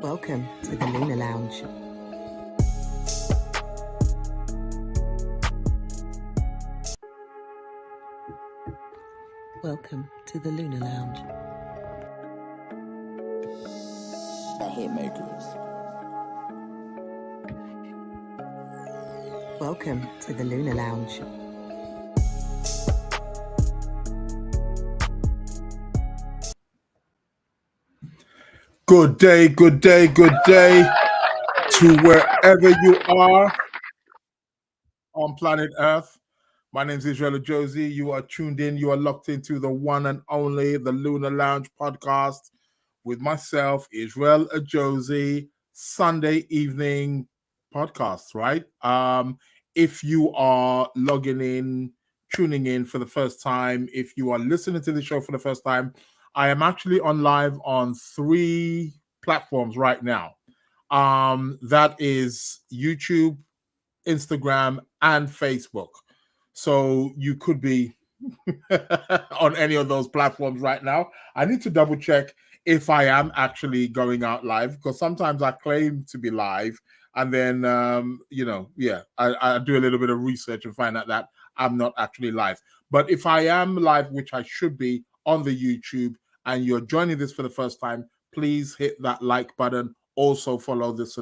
Welcome to the Lunar Lounge. Welcome to the Lunar Lounge. The Hitmakers. Welcome to the Lunar Lounge. Good day, good day, good day to wherever you are on planet Earth. My name is Israel Josie. You are tuned in. You are locked into the one and only, the Lunar Lounge Podcast with myself, Israel Josie, Sunday evening podcast, right? If you are logging in, tuning in for the first time, if you are listening to the show for the first time, I am actually on live on 3 platforms right now. That is YouTube, Instagram, and Facebook. So you could be on any of those platforms right now. I need to double check if I am actually going out live, because sometimes I claim to be live and then, I do a little bit of research and find out that I'm not actually live. But if I am live, which I should be on the YouTube, and you're joining this for the first time, please hit that like button. Also follow this,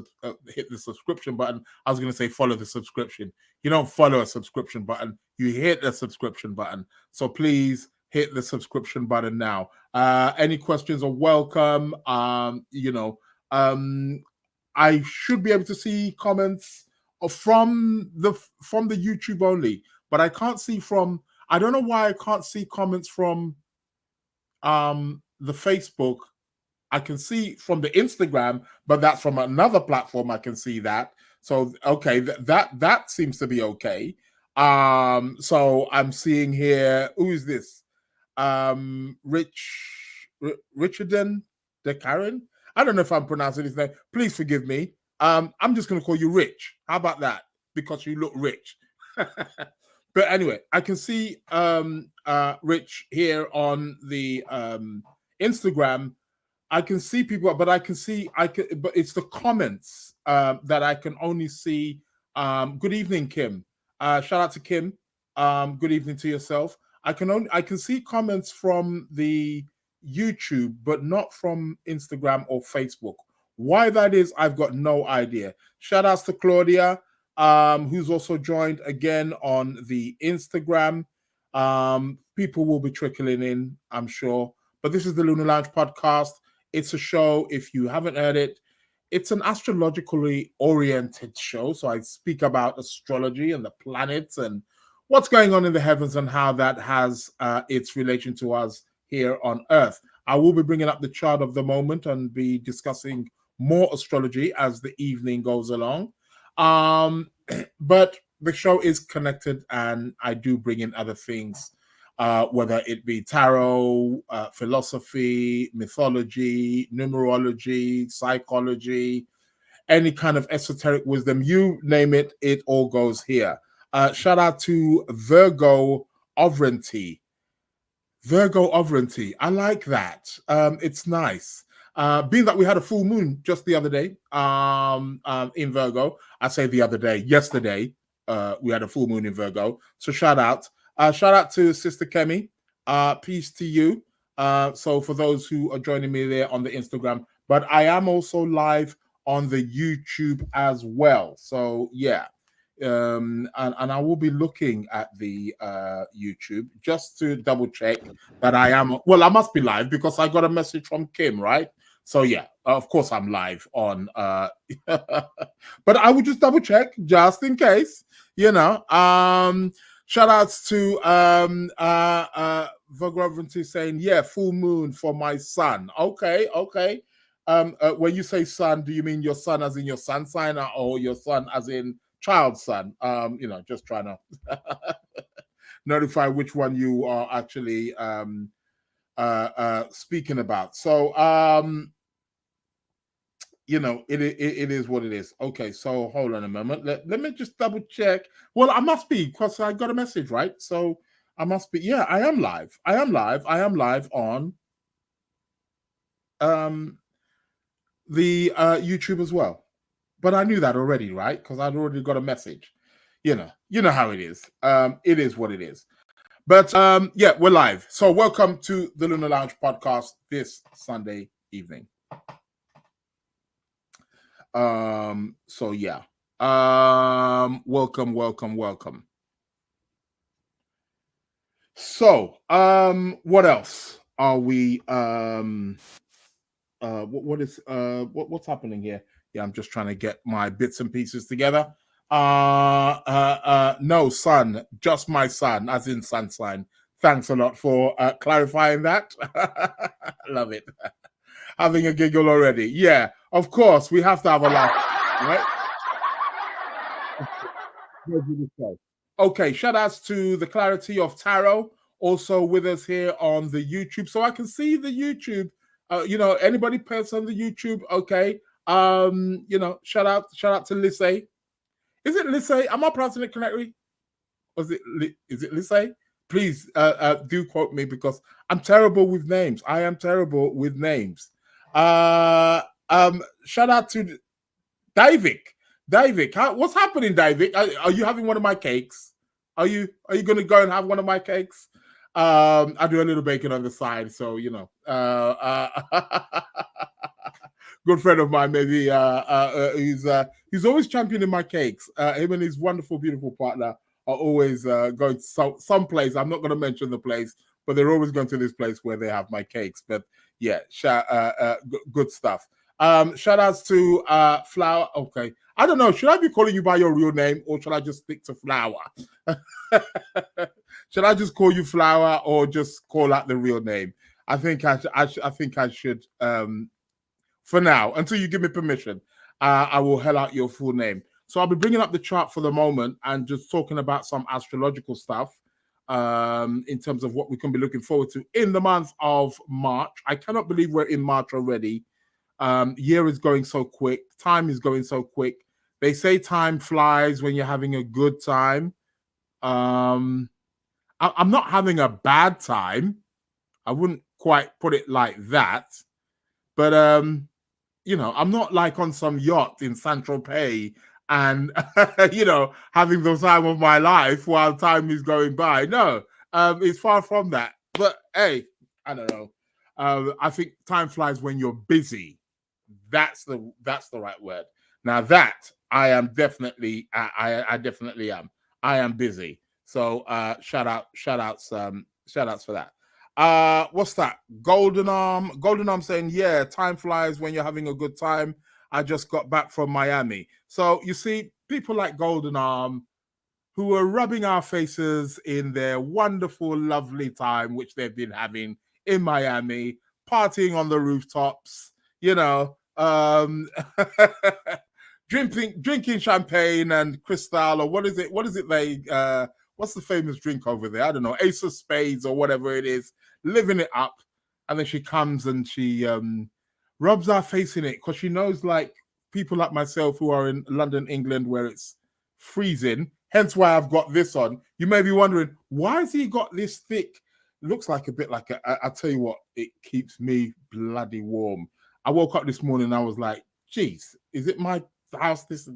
hit the subscription button. I was going to say follow the subscription. You don't follow a subscription button. You hit the subscription button. So please hit the subscription button now. Any questions are welcome. I should be able to see comments from the YouTube only, but I can't see from. I don't know why I can't see comments from the Facebook. I can see from the Instagram, but that's from another platform. I can see that. So okay, that seems to be okay. So I'm seeing here. Who is this? Richardson de Karen. I don't know if I'm pronouncing his name. Please forgive me. I'm just going to call you Rich. How about that? Because you look rich. But anyway, I can see Rich here on the Instagram. I can see people, but but it's the comments that I can only see. Good evening, Kim. Shout out to Kim. Good evening to yourself. I can see comments from the YouTube, but not from Instagram or Facebook. Why that is, I've got no idea. Shout outs to Claudia, who's also joined again on the Instagram. People will be trickling in, I'm sure. But this is the Lunar Lounge Podcast. It's a show, if you haven't heard it, it's an astrologically oriented show. So I speak about astrology and the planets and what's going on in the heavens and how that has its relation to us here on Earth. I will be bringing up the chart of the moment and be discussing more astrology as the evening goes along. But the show is connected, and I do bring in other things, whether it be tarot, philosophy, mythology, numerology, psychology, any kind of esoteric wisdom, you name it, it all goes here. Shout out to Virgo Ovrenty. Virgo Ovrenty. I like that. It's nice. Being that we had a full moon just the other day in Virgo. I say the other day, yesterday, we had a full moon in Virgo. So shout out. Shout out to Sister Kemi. Peace to you. So for those who are joining me there on the Instagram, but I am also live on the YouTube as well. So yeah. And I will be looking at the YouTube just to double check that I am. Well, I must be live because I got a message from Kim, right? So yeah, of course I'm live on. But I will just double check just in case, Shout outs to Vagravity saying, yeah, full moon for my son. Okay. When you say son, do you mean your son as in your sun sign, or your son as in child son? Just trying to notify which one you are actually speaking about. So it is what it is. Okay, so hold on a moment. Let me just double check. Well, I must be, because I got a message, right? So I must be. Yeah, I am live. I am live on the YouTube as well. But I knew that already, right? Because I'd already got a message. You know how it is. It is what it is. But yeah, we're live. So welcome to the Lunar Lounge Podcast this Sunday evening. So yeah. Welcome. So, what else are we what's happening here? Yeah, I'm just trying to get my bits and pieces together. No, son, just my son, as in sunshine. Thanks a lot for clarifying that. Love it. Having a giggle already. Yeah, of course, we have to have a laugh, right? Okay, shout outs to the Clarity of Tarot, also with us here on the YouTube. So I can see the YouTube. Anybody posts on the YouTube, okay. Shout out to Lissay. Is it Lissay? Am I pronouncing it correctly? Is it Lissay? Please do quote me because I'm terrible with names. I am terrible with names. Shout out to Davik. What's happening, Davik? Are you having one of my cakes? Are you going to go and have one of my cakes? I do a little baking on the side, so good friend of mine, maybe he's always championing my cakes. Him and his wonderful, beautiful partner are always going to some place. I'm not going to mention the place, but they're always going to this place where they have my cakes. But yeah, good stuff. Shout outs to Flower. Okay, I don't know. Should I be calling you by your real name or should I just stick to Flower? Should I just call you Flower or just call out the real name? I think I should. For now, until you give me permission, I will hell out your full name. So I'll be bringing up the chart for the moment and just talking about some astrological stuff in terms of what we can be looking forward to in the month of March. I cannot believe we're in March already. Year is going so quick. Time is going so quick. They say time flies when you're having a good time. I'm not having a bad time. I wouldn't quite put it like that. But I'm not like on some yacht in Saint-Tropez and having the time of my life while time is going by. No, it's far from that. But hey, I don't know. I think time flies when you're busy. That's the right word. Now that I am definitely, I definitely am. I am busy. So shout outs for that. What's that? Golden Arm saying, yeah, time flies when you're having a good time. I just got back from Miami. So you see people like Golden Arm who are rubbing our faces in their wonderful, lovely time, which they've been having in Miami, partying on the rooftops, drinking champagne and Cristal, or what is it? What's the famous drink over there? I don't know, Ace of Spades or whatever it is, living it up. And then she comes and she rubs our face in it because she knows, like, people like myself who are in London, England, where it's freezing. Hence why I've got this on. You may be wondering, why has he got this thick? Looks like a bit like I'll tell you what, it keeps me bloody warm. I woke up this morning and I was like, geez, is it my house this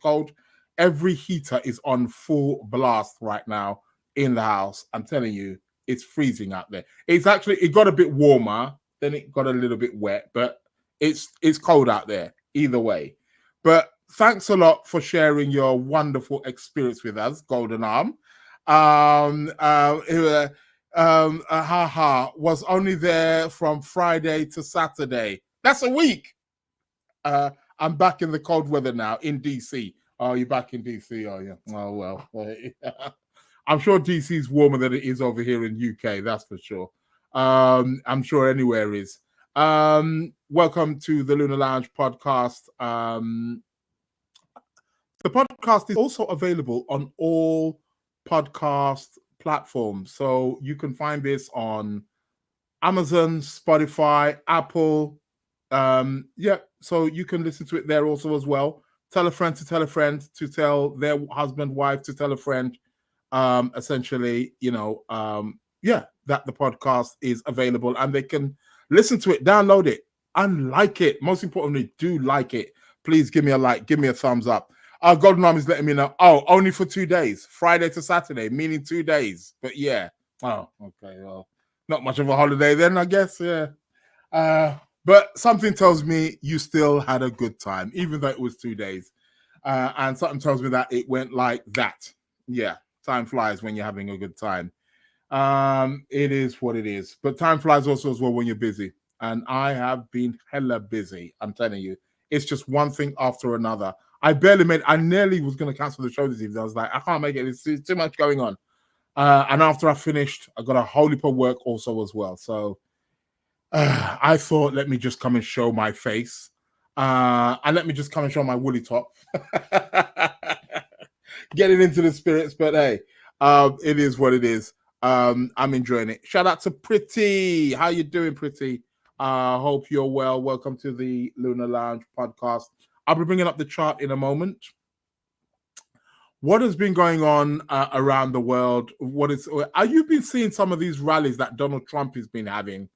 cold? Every heater is on full blast right now in the house. I'm telling you, it's freezing out there. It got a bit warmer, then it got a little bit wet, but it's cold out there either way. But thanks a lot for sharing your wonderful experience with us, Golden Arm. Was only there from Friday to Saturday. That's a week. I'm back in the cold weather now in DC. Oh, you're back in DC, are you? Oh, well. I'm sure DC is warmer than it is over here in UK, that's for sure. I'm sure anywhere is. Welcome to the Lunar Lounge Podcast. The podcast is also available on all podcast platforms. So you can find this on Amazon, Spotify, Apple. So you can listen to it there also as well. Tell a friend to tell a friend to tell their husband, wife to tell a friend. Essentially, that the podcast is available and they can listen to it, download it, and like it. Most importantly, do like it. Please give me a like, give me a thumbs up. Golden Arm is letting me know. Oh, only for 2 days, Friday to Saturday, meaning 2 days. But yeah. Oh, okay. Well, not much of a holiday then, I guess. Yeah. But something tells me you still had a good time, even though it was 2 days. And something tells me that it went like that. Yeah, time flies when you're having a good time. It is what it is. But time flies also as well when you're busy. And I have been hella busy. I'm telling you, it's just one thing after another. I nearly was going to cancel the show this evening. I was like, I can't make it. It's too much going on. And after I finished, I got a whole heap of work also as well. So I thought, let me just come and show my face. And let me just come and show my woolly top. Getting into the spirits, but hey, it is what it is. I'm enjoying it. Shout out to Pretty. How you doing, Pretty? Hope you're well. Welcome to the Lunar Lounge Podcast. I'll be bringing up the chart in a moment. What has been going on around the world? Are you been seeing some of these rallies that Donald Trump has been having?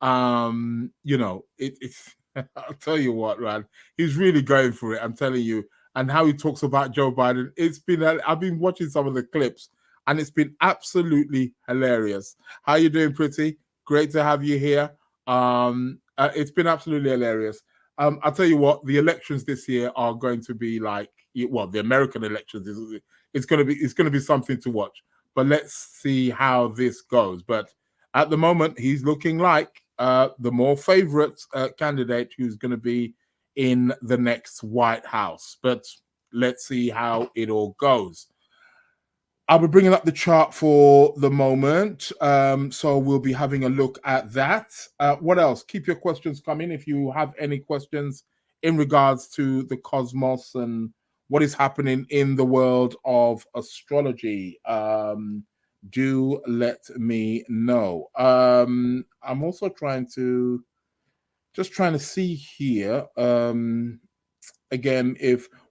It's I'll tell you what, man, he's really going for it. I'm telling you, and how he talks about Joe Biden. I've been watching some of the clips, and it's been absolutely hilarious. How you doing, Pretty? Great to have you here. It's been absolutely hilarious. I'll tell you what, the elections this year are going to be like, well, the American elections it's going to be something to watch. But let's see how this goes. But at the moment, he's looking like the more favorite candidate who's going to be in the next White House. But let's see how it all goes. I'll be bringing up the chart for the moment. So we'll be having a look at that. What else? Keep your questions coming. If you have any questions in regards to the cosmos and what is happening in the world of astrology, do let me know. I'm also trying to see here. Again,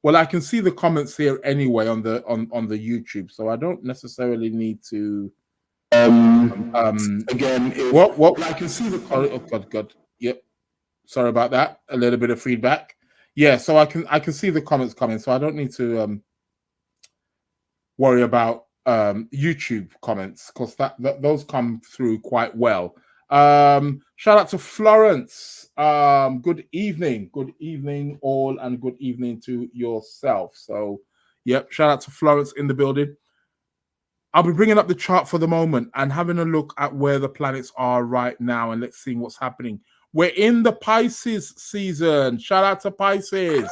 I can see the comments here anyway on the YouTube, so I don't necessarily need to. I can see the comments. Oh God. Yep. Sorry about that. A little bit of feedback. Yeah, so I can see the comments coming, so I don't need to worry about YouTube comments, because those come through quite well. Shout out to Florence. Good evening all, and good evening to yourself. So yep, shout out to Florence in the building. I'll be bringing up the chart for the moment and having a look at where the planets are right now, and let's see what's happening. We're in the Pisces season. Shout out to Pisces.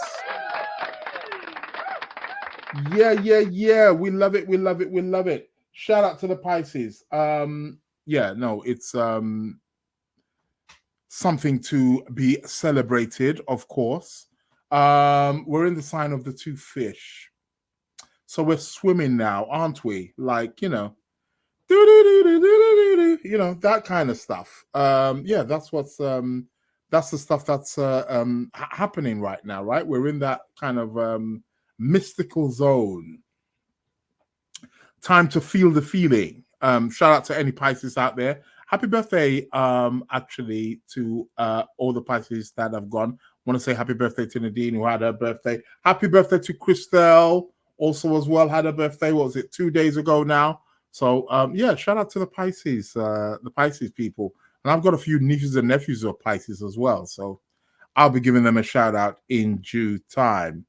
Yeah. We love it. Shout out to the Pisces. It's something to be celebrated, of course. We're in the sign of the two fish. So we're swimming now, aren't we? Like, that kind of stuff. That's the stuff that's happening right now, right? We're in that kind of mystical zone. Time to feel the feeling. Shout out to any Pisces out there. Happy birthday, actually, to all the Pisces that have gone. I want to say happy birthday to Nadine, who had her birthday. Happy birthday to Christelle, also as well, had her birthday. What was it, 2 days ago now? So, shout out to the Pisces people. And I've got a few nieces and nephews of Pisces as well. So I'll be giving them a shout out in due time.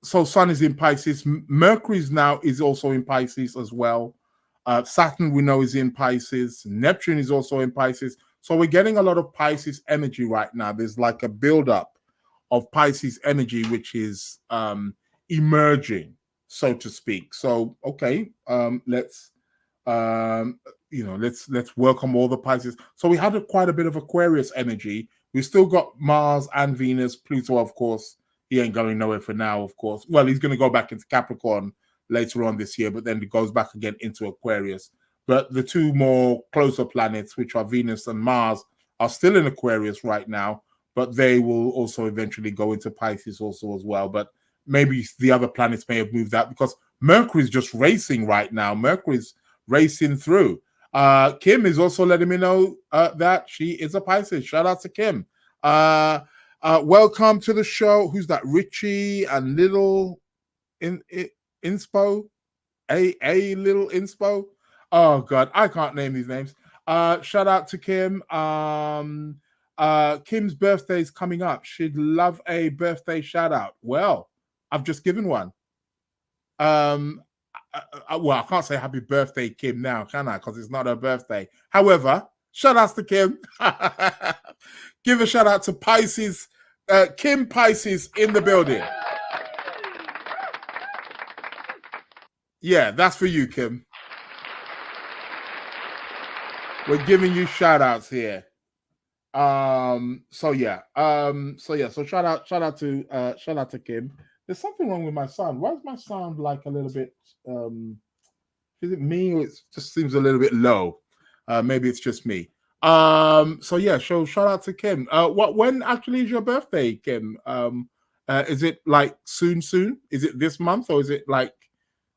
So Sun is in Pisces. Mercury is also in Pisces as well. Saturn, we know, is in Pisces. Neptune is also in Pisces. So we're getting a lot of Pisces energy right now. There's like a buildup of Pisces energy, which is emerging, so to speak. So, okay, let's welcome all the Pisces. So we had quite a bit of Aquarius energy. We still got Mars and Venus, Pluto, of course. He ain't going nowhere for now, of course. Well, he's going to go back into Capricorn later on this year, but then he goes back again into Aquarius. But the two more closer planets, which are Venus and Mars, are still in Aquarius right now, but they will also eventually go into Pisces also as well. But maybe the other planets may have moved out, because Mercury is just racing right now. Mercury is racing through. Kim is also letting me know that she is a Pisces. Shout out to Kim. Welcome to the show. Who's that? Richie and Little Inspo? A Little Inspo? Oh God, I can't name these names. Shout out to Kim. Kim's birthday is coming up. She'd love a birthday shout out. Well, I've just given one. Well, I can't say happy birthday, Kim, now, can I? Because it's not her birthday. However, shout outs to Kim. Give a shout out to Pisces, Kim Pisces in the building. Yeah, that's for you, Kim. We're giving you shout outs here. So shout out to Kim. There's something wrong with my sound. Why is my sound like a little bit is it me or it just seems a little bit low? Maybe it's just me. So shout out to Kim. When actually is your birthday, Kim? Is it like soon? Is it this month, or is it like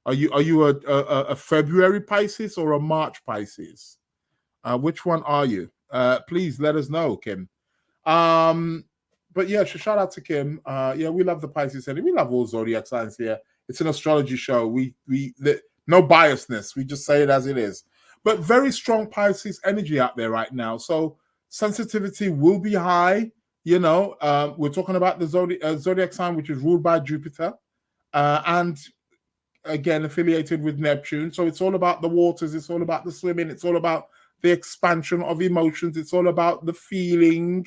are you a February Pisces or a March Pisces? Which one are you? Please let us know, Kim. But yeah, shout out to Kim. We love the Pisces and we love all zodiac signs here. It's an astrology show. We no biasness. We just say it as it is. But very strong Pisces energy out there right now. So sensitivity will be high. We're talking about the zodiac sign, which is ruled by Jupiter, and again affiliated with Neptune. So it's all about the waters. It's all about the swimming. It's all about the expansion of emotions. It's all about the feeling.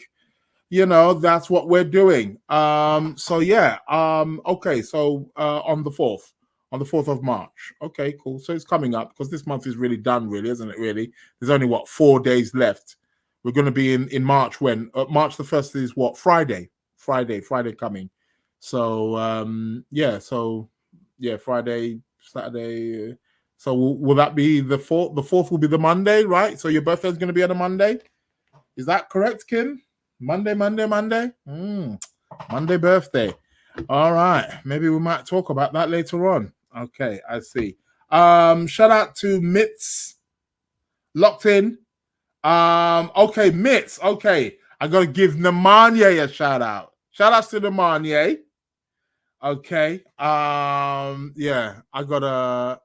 That's what we're doing. Okay. So on the 4th of March. Okay, cool. So it's coming up because this month is really done, really, isn't it? Really, there's only 4 days left. We're going to be in March when March the 1st is what? Friday coming. So Friday, Saturday. So will that be the 4th? The 4th will be the Monday, right? So your birthday is going to be on a Monday. Is that correct, Kim? Monday. Monday birthday. All right. Maybe we might talk about that later on. Okay, I see. Shout out to Mitz. Locked in. Okay, Mitz. Okay. I gotta give Nemanje a shout out. Shout outs to Nemanje. Okay. I got a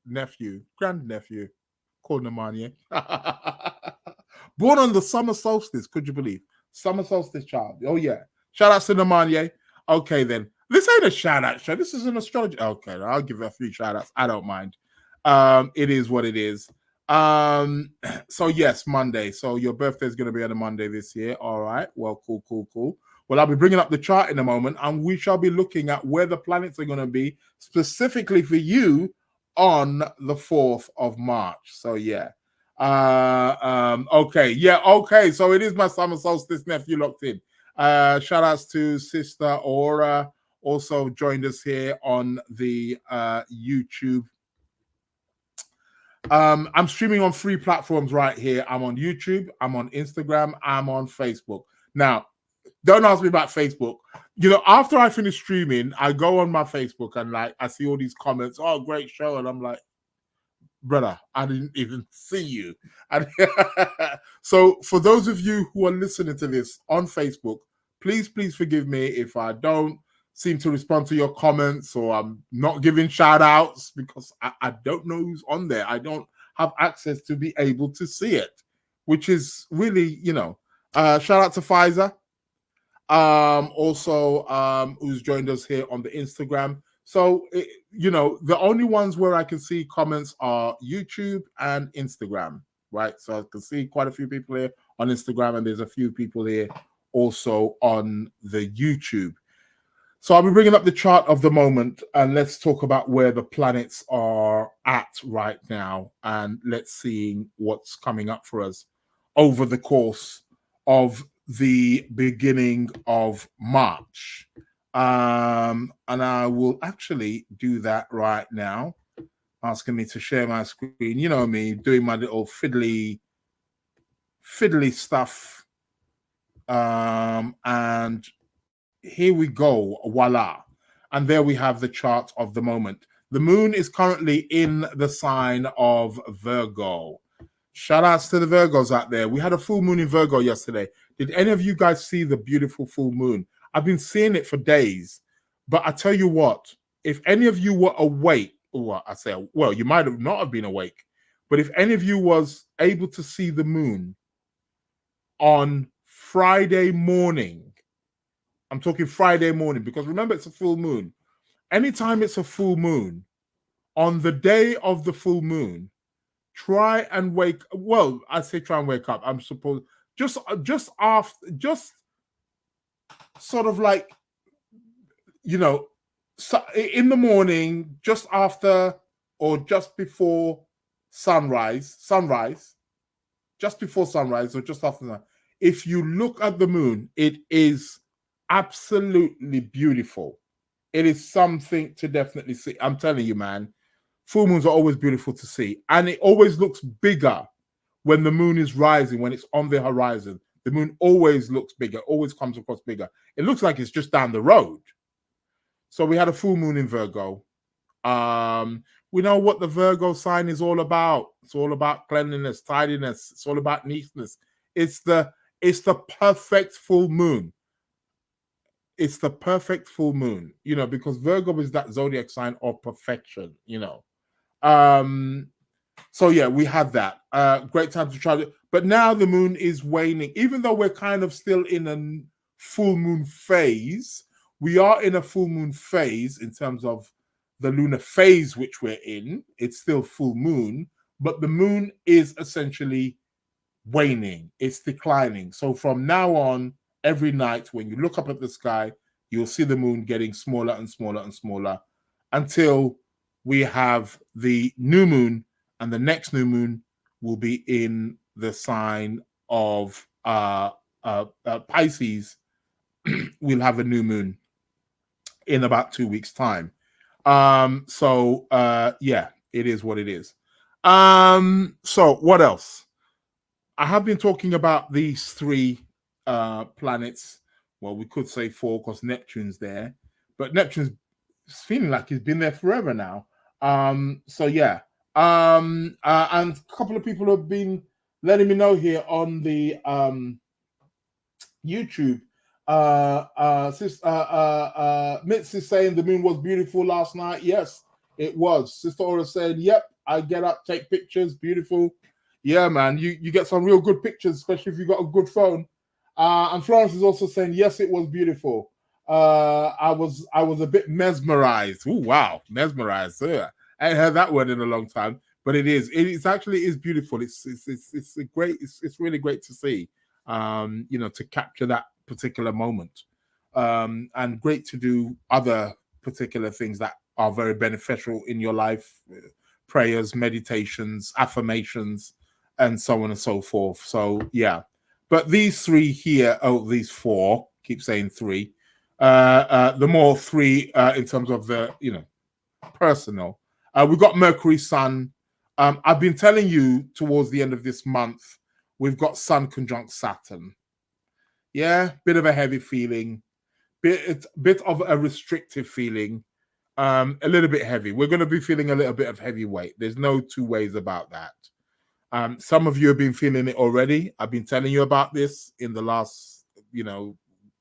grandnephew called Nemanje. Born on the summer solstice, could you believe? Summer solstice child. Oh, yeah. Shout out to Nemanje. Okay, then. This ain't a shout out show. This is an astrology. Okay, I'll give a few shout outs. I don't mind. It is what it is. So, yes, Monday. So, your birthday is going to be on a Monday this year. All right. Well, cool. Well, I'll be bringing up the chart in a moment, and we shall be looking at where the planets are going to be specifically for you on the 4th of March. So, yeah. Okay. So it is my summer solstice nephew locked in. Shout outs to Sister Aura, also joined us here on the YouTube. I'm streaming on 3 platforms right here. I'm on YouTube, I'm on Instagram, I'm on Facebook. Now, don't ask me about Facebook. After I finish streaming, I go on my Facebook and I see all these comments. Oh, great show. And I'm like, brother, I didn't even see you. And so for those of you who are listening to this on Facebook, please forgive me if I don't seem to respond to your comments or I'm not giving shout outs because I don't know who's on there. I don't have access to be able to see it, which is really, shout out to Pfizer. Who's joined us here on the Instagram. So, the only ones where I can see comments are YouTube and Instagram, right? So I can see quite a few people here on Instagram, and there's a few people here also on the YouTube. So I'll be bringing up the chart of the moment, and let's talk about where the planets are at right now, and let's see what's coming up for us over the course of the beginning of March. And I will actually do that right now, asking me to share my screen. You know me, doing my little fiddly stuff. And here we go, voila. And there we have the chart of the moment. The moon is currently in the sign of Virgo. Shout outs to the Virgos out there. We had a full moon in Virgo yesterday. Did any of you guys see the beautiful full moon? I've been seeing it for days, but I tell you what, if any of you were awake, well, you might have not have been awake, but if any of you was able to see the moon on Friday morning, I'm talking Friday morning, because remember, it's a full moon. Anytime it's a full moon, on the day of the full moon, try and wake. Well, I say try and wake up. I'm supposed just sort of like, so in the morning, just after or just before sunrise, just before sunrise or just after that. If you look at the moon, it is absolutely beautiful. It is something to definitely see. I'm telling you, man. Full moons are always beautiful to see. And it always looks bigger when the moon is rising, when it's on the horizon. The moon always looks bigger, always comes across bigger. It looks like it's just down the road. So we had a full moon in Virgo. We know what the Virgo sign is all about. It's all about cleanliness, tidiness. It's all about neatness. It's the perfect full moon. It's the perfect full moon, because Virgo is that zodiac sign of perfection, So yeah, we had that. Great time to try it. But now the moon is waning. Even though we're kind of still in a full moon phase, we are in a full moon phase in terms of the lunar phase which we're in. It's still full moon, but the moon is essentially waning. It's declining. So from now on, every night when you look up at the sky, you'll see the moon getting smaller and smaller and smaller until we have the new moon, and the next new moon will be in the sign of Pisces. We'll have a new moon in about 2 weeks' time. So yeah, it is what it is. So what else? I have been talking about these three planets. Well, we could say four because Neptune's there, but Neptune's feeling like he's been there forever now. So yeah. And a couple of people have been letting me know here on the YouTube. Mitz is saying the moon was beautiful last night. Yes, it was. Sister Aura said, yep, I get up, take pictures, beautiful. Yeah, man, you get some real good pictures, especially if you got a good phone. And Florence is also saying, yes, it was beautiful. I was a bit mesmerized. Oh, wow, mesmerized. Yeah. I ain't heard that word in a long time, but it is. It's actually is beautiful. It's really great to see. To capture that particular moment, and great to do other particular things that are very beneficial in your life, prayers, meditations, affirmations, and so on and so forth. So yeah, but these three here, these four, keep saying three, the more three in terms of the personal. We've got Mercury, Sun. I've been telling you towards the end of this month, we've got Sun conjunct Saturn. Yeah, bit of a heavy feeling, bit of a restrictive feeling, a little bit heavy. We're going to be feeling a little bit of heavy weight. There's no two ways about that. Some of you have been feeling it already. I've been telling you about this in the last,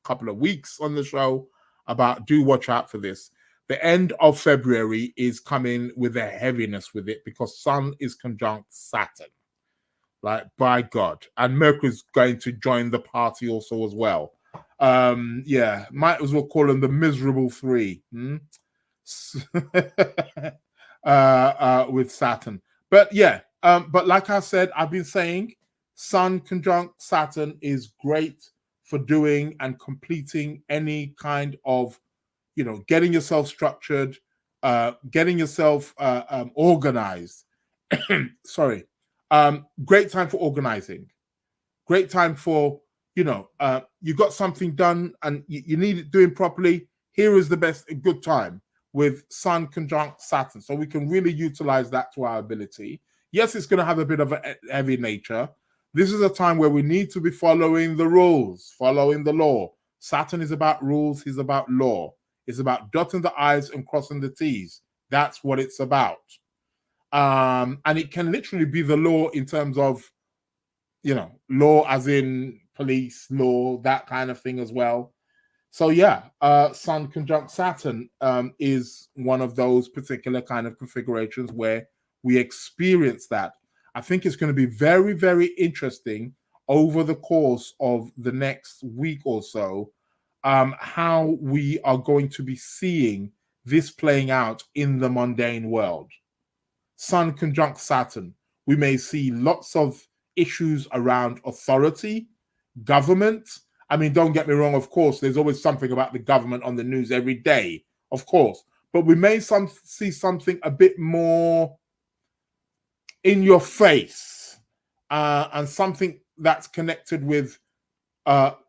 couple of weeks on the show about do watch out for this. The end of February is coming with a heaviness with it because Sun is conjunct Saturn. Like, by God. And Mercury's going to join the party also as well. Yeah, might as well call them the miserable three. With Saturn. But yeah, but like I said, I've been saying Sun conjunct Saturn is great for doing and completing any kind of, getting yourself structured, getting yourself organized. Sorry. Great time for organizing. Great time for, you got something done and you need it doing properly. Here is a good time with Sun conjunct Saturn. So we can really utilize that to our ability. Yes, it's going to have a bit of a heavy nature. This is a time where we need to be following the rules, following the law. Saturn is about rules. He's about law. It's about dotting the I's and crossing the T's. That's what it's about. And it can literally be the law in terms of, law as in police law, that kind of thing as well. So yeah, Sun conjunct Saturn is one of those particular kind of configurations where we experience that. I think it's going to be very, very interesting over the course of the next week or so, how we are going to be seeing this playing out in the mundane world. Sun conjunct Saturn, we may see lots of issues around authority, government. I mean, don't get me wrong, of course, there's always something about the government on the news every day, of course. But we may see something a bit more in your face, and something that's connected with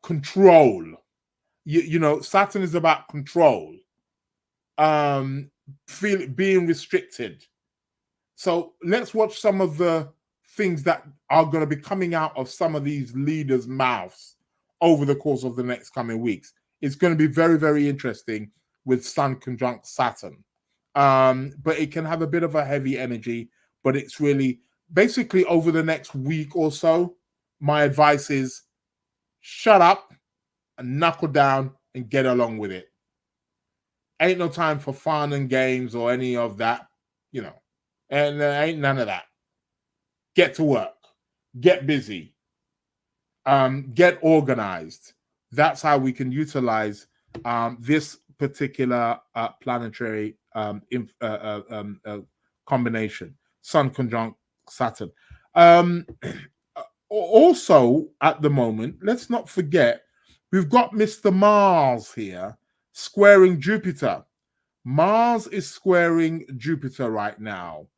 control. Saturn is about control, being restricted. So let's watch some of the things that are going to be coming out of some of these leaders' mouths over the course of the next coming weeks. It's going to be very, very interesting with Sun conjunct Saturn. But it can have a bit of a heavy energy, but it's really basically over the next week or so, my advice is shut up and knuckle down and get along with it. Ain't no time for fun and games or any of that, and there ain't none of that. Get to work, get busy, get organized. That's how we can utilize this particular planetary combination, Sun conjunct Saturn. Also, at the moment, let's not forget, we've got Mr. Mars here squaring Jupiter. Mars is squaring Jupiter right now.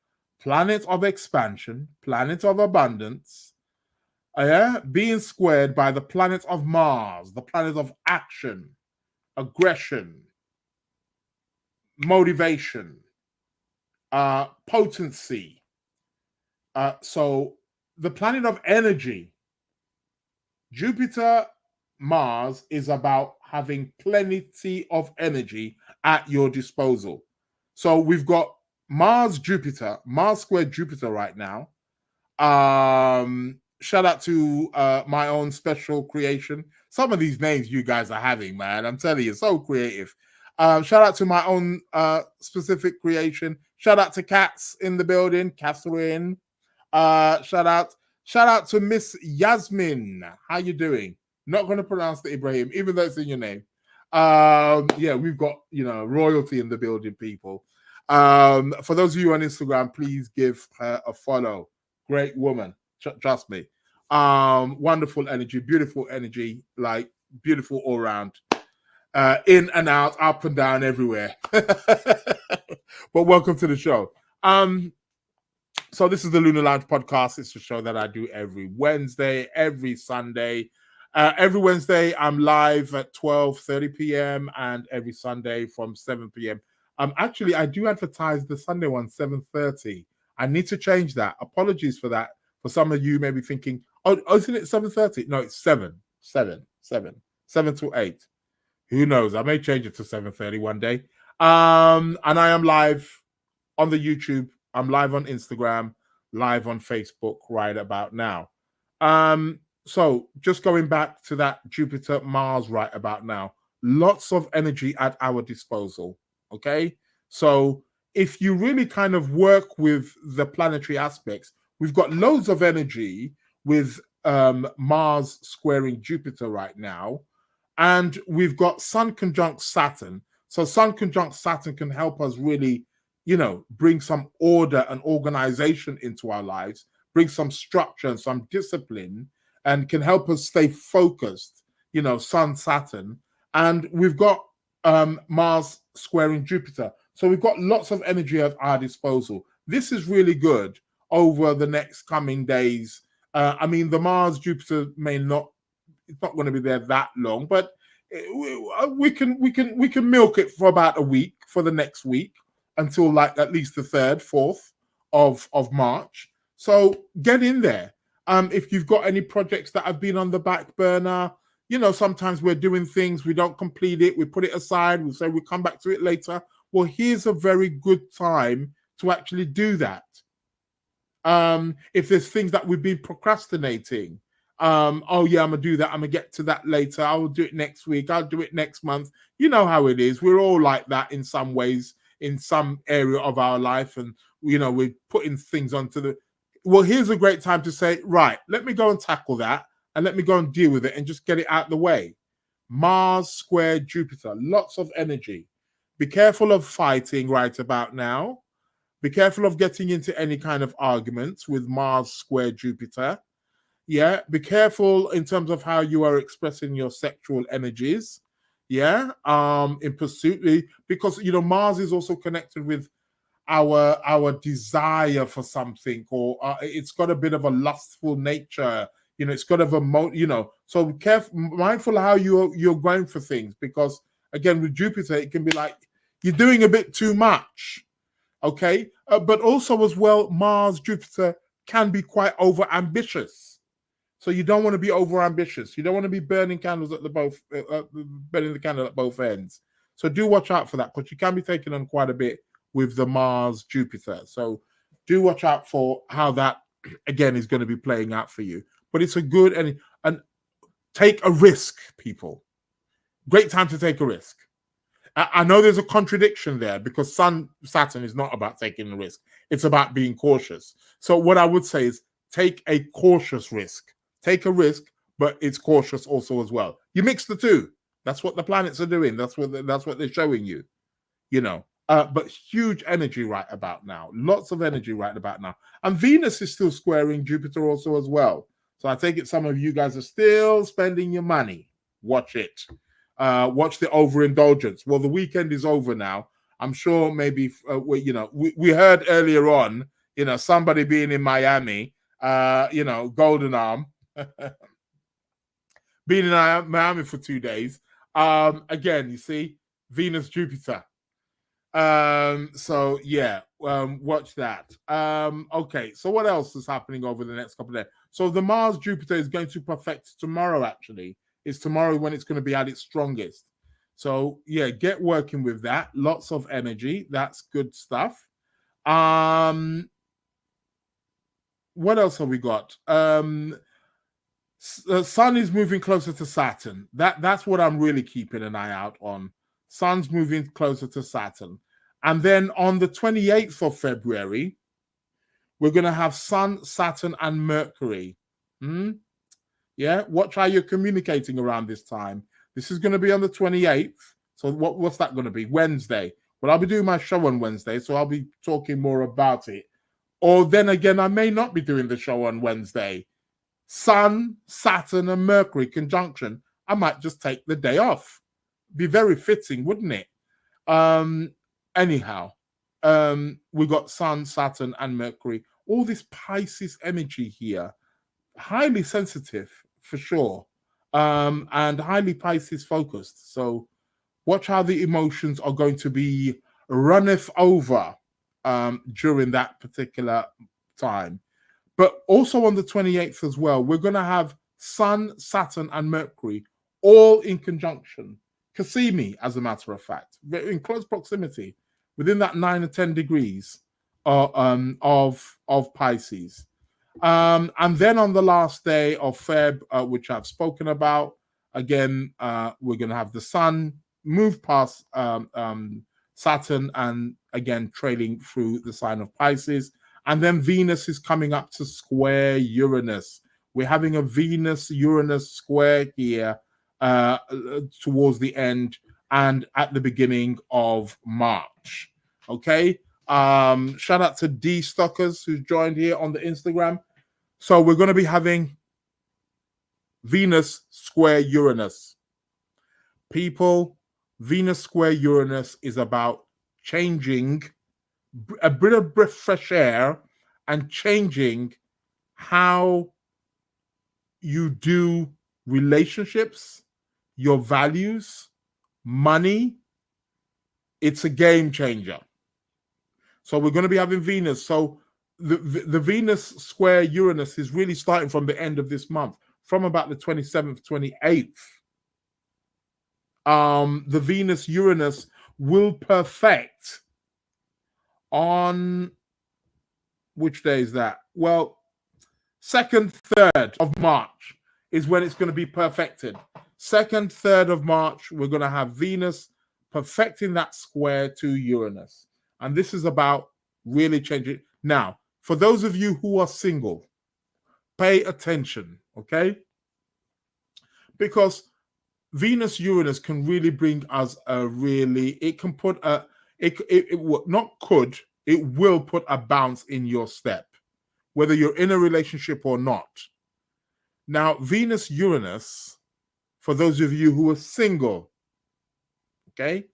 Planet of expansion, planet of abundance, being squared by the planet of Mars, the planet of action, aggression, motivation, potency. So the planet of energy, Jupiter, Mars, is about having plenty of energy at your disposal. So we've got Mars squared Jupiter right now. Shout out to my own special creation. Some of these names you guys are having, man, I'm telling you, so creative. Shout out to my own specific creation. Shout out to Cats in the building, Catherine. Shout out to Miss Yasmin. How you doing? Not going to pronounce the Ibrahim, even though it's in your name. Yeah, we've got royalty in the building, people. For those of you on Instagram, please give her a follow. Great woman, trust me. Wonderful energy, like beautiful all around. In and out, up and down, everywhere. But welcome to the show. So this is the Lunar Lounge Podcast. It's a show that I do every Wednesday, every Sunday. Every Wednesday, I'm live at 12:30 p.m. and every Sunday from 7 p.m. Actually, I do advertise the Sunday one, 7:30. I need to change that. Apologies for that. For some of you may be thinking, oh, isn't it 7:30? No, it's 7 to 8. Who knows? I may change it to 7:30 one day. And I am live on the YouTube. I'm live on Instagram, live on Facebook right about now. So just going back to that Jupiter Mars right about now, lots of energy at our disposal. Okay, so if you really kind of work with the planetary aspects, we've got loads of energy with Mars squaring Jupiter right now, and we've got Sun conjunct Saturn. So Sun conjunct Saturn can help us really, bring some order and organization into our lives, bring some structure and some discipline, and can help us stay focused, Sun, Saturn. And we've got Mars squaring Jupiter. So we've got lots of energy at our disposal. This is really good over the next coming days. I mean, the Mars Jupiter it's not going to be there that long, but we can milk it for about a week, for the next week, until like at least the 3rd, 4th of March. So get in there. If you've got any projects that have been on the back burner, sometimes we're doing things, we don't complete it, we put it aside, we say we'll come back to it later. Well, here's a very good time to actually do that. If there's things that we've been procrastinating, oh yeah, I'm gonna do that, I'm gonna get to that later, I will do it next week, I'll do it next month. You know how it is. We're all like that in some ways, in some area of our life, and we're putting things onto the well, here's a great time to say, right, let me go and tackle that, and let me go and deal with it and just get it out of the way. Mars square Jupiter, lots of energy. Be careful of fighting right about now. Be careful of getting into any kind of arguments with Mars square Jupiter. Yeah, be careful in terms of how you are expressing your sexual energies. Yeah, in pursuit, because Mars is also connected with our desire for something, or it's got a bit of a lustful nature. It's got so be careful, mindful of how you're going for things, because again with Jupiter it can be like you're doing a bit too much. Okay, but also as well, Mars Jupiter can be quite over ambitious. So you don't want to be over ambitious. You don't want to be burning candles at burning the candle at both ends. So do watch out for that, because you can be taking on quite a bit with the Mars Jupiter. So do watch out for how that again is going to be playing out for you. But it's a good and take a risk, people. Great time to take a risk. I know there's a contradiction there, because Saturn is not about taking a risk. It's about being cautious. So what I would say is take a cautious risk. Take a risk, but it's cautious also as well. You mix the two. That's what the planets are doing. That's what they're showing you. But huge energy right about now. Lots of energy right about now. And Venus is still squaring Jupiter also as well. So I take it some of you guys are still spending your money. Watch it. Watch the overindulgence. Well, the weekend is over now. I'm sure maybe, we heard earlier on, somebody being in Miami, Golden Arm, being in Miami for 2 days. Again, you see, Venus, Jupiter. So yeah, watch that. Okay, so what else is happening over the next couple of days? So the Mars Jupiter is going to perfect tomorrow, actually. It's tomorrow when it's going to be at its strongest. So yeah, get working with that. Lots of energy. That's good stuff. What else have we got? The Sun is moving closer to Saturn. That's what I'm really keeping an eye out on. Sun's moving closer to Saturn. And then on the 28th of February, we're going to have Sun, Saturn, and Mercury. Yeah, watch how you're communicating around this time. This is going to be on the 28th. So what's that going to be? Wednesday. Well, I'll be doing my show on Wednesday, so I'll be talking more about it. Or then again, I may not be doing the show on Wednesday. Sun, Saturn, and Mercury conjunction. I might just take the day off. Be very fitting, wouldn't it? Anyhow, we got Sun, Saturn, and Mercury. All this Pisces energy here. Highly sensitive, for sure. And highly Pisces focused. So watch how the emotions are going to be runneth over during that particular time. But also on the 28th as well, we're going to have Sun, Saturn, and Mercury all in conjunction. Cassimi, as a matter of fact, in close proximity, within that 9 or 10 degrees of Pisces. And then on the last day of Feb, which I've spoken about, again, we're going to have the Sun move past Saturn and again trailing through the sign of Pisces. And then Venus is coming up to square Uranus. We're having a Venus-Uranus square here towards the end and at the beginning of March. Okay. Shout out to D Stockers who's joined here on the Instagram. So we're going to be having Venus square Uranus. People, Venus square Uranus is about changing a bit of fresh air and changing how you do relationships, your values, money. It's a game changer. So we're going to be having Venus. So the Venus square Uranus is really starting from the end of this month, from about the 27th, 28th. The Venus Uranus will perfect on which day is that? Well, 2nd, 3rd of March is when it's going to be perfected. 2nd, 3rd of March, we're going to have Venus perfecting that square to Uranus. And this is about really changing. Now, for those of you who are single, pay attention, okay? Because Venus Uranus can really bring us it can put it will put a bounce in your step, whether you're in a relationship or not. Now, Venus Uranus, for those of you who are single, okay,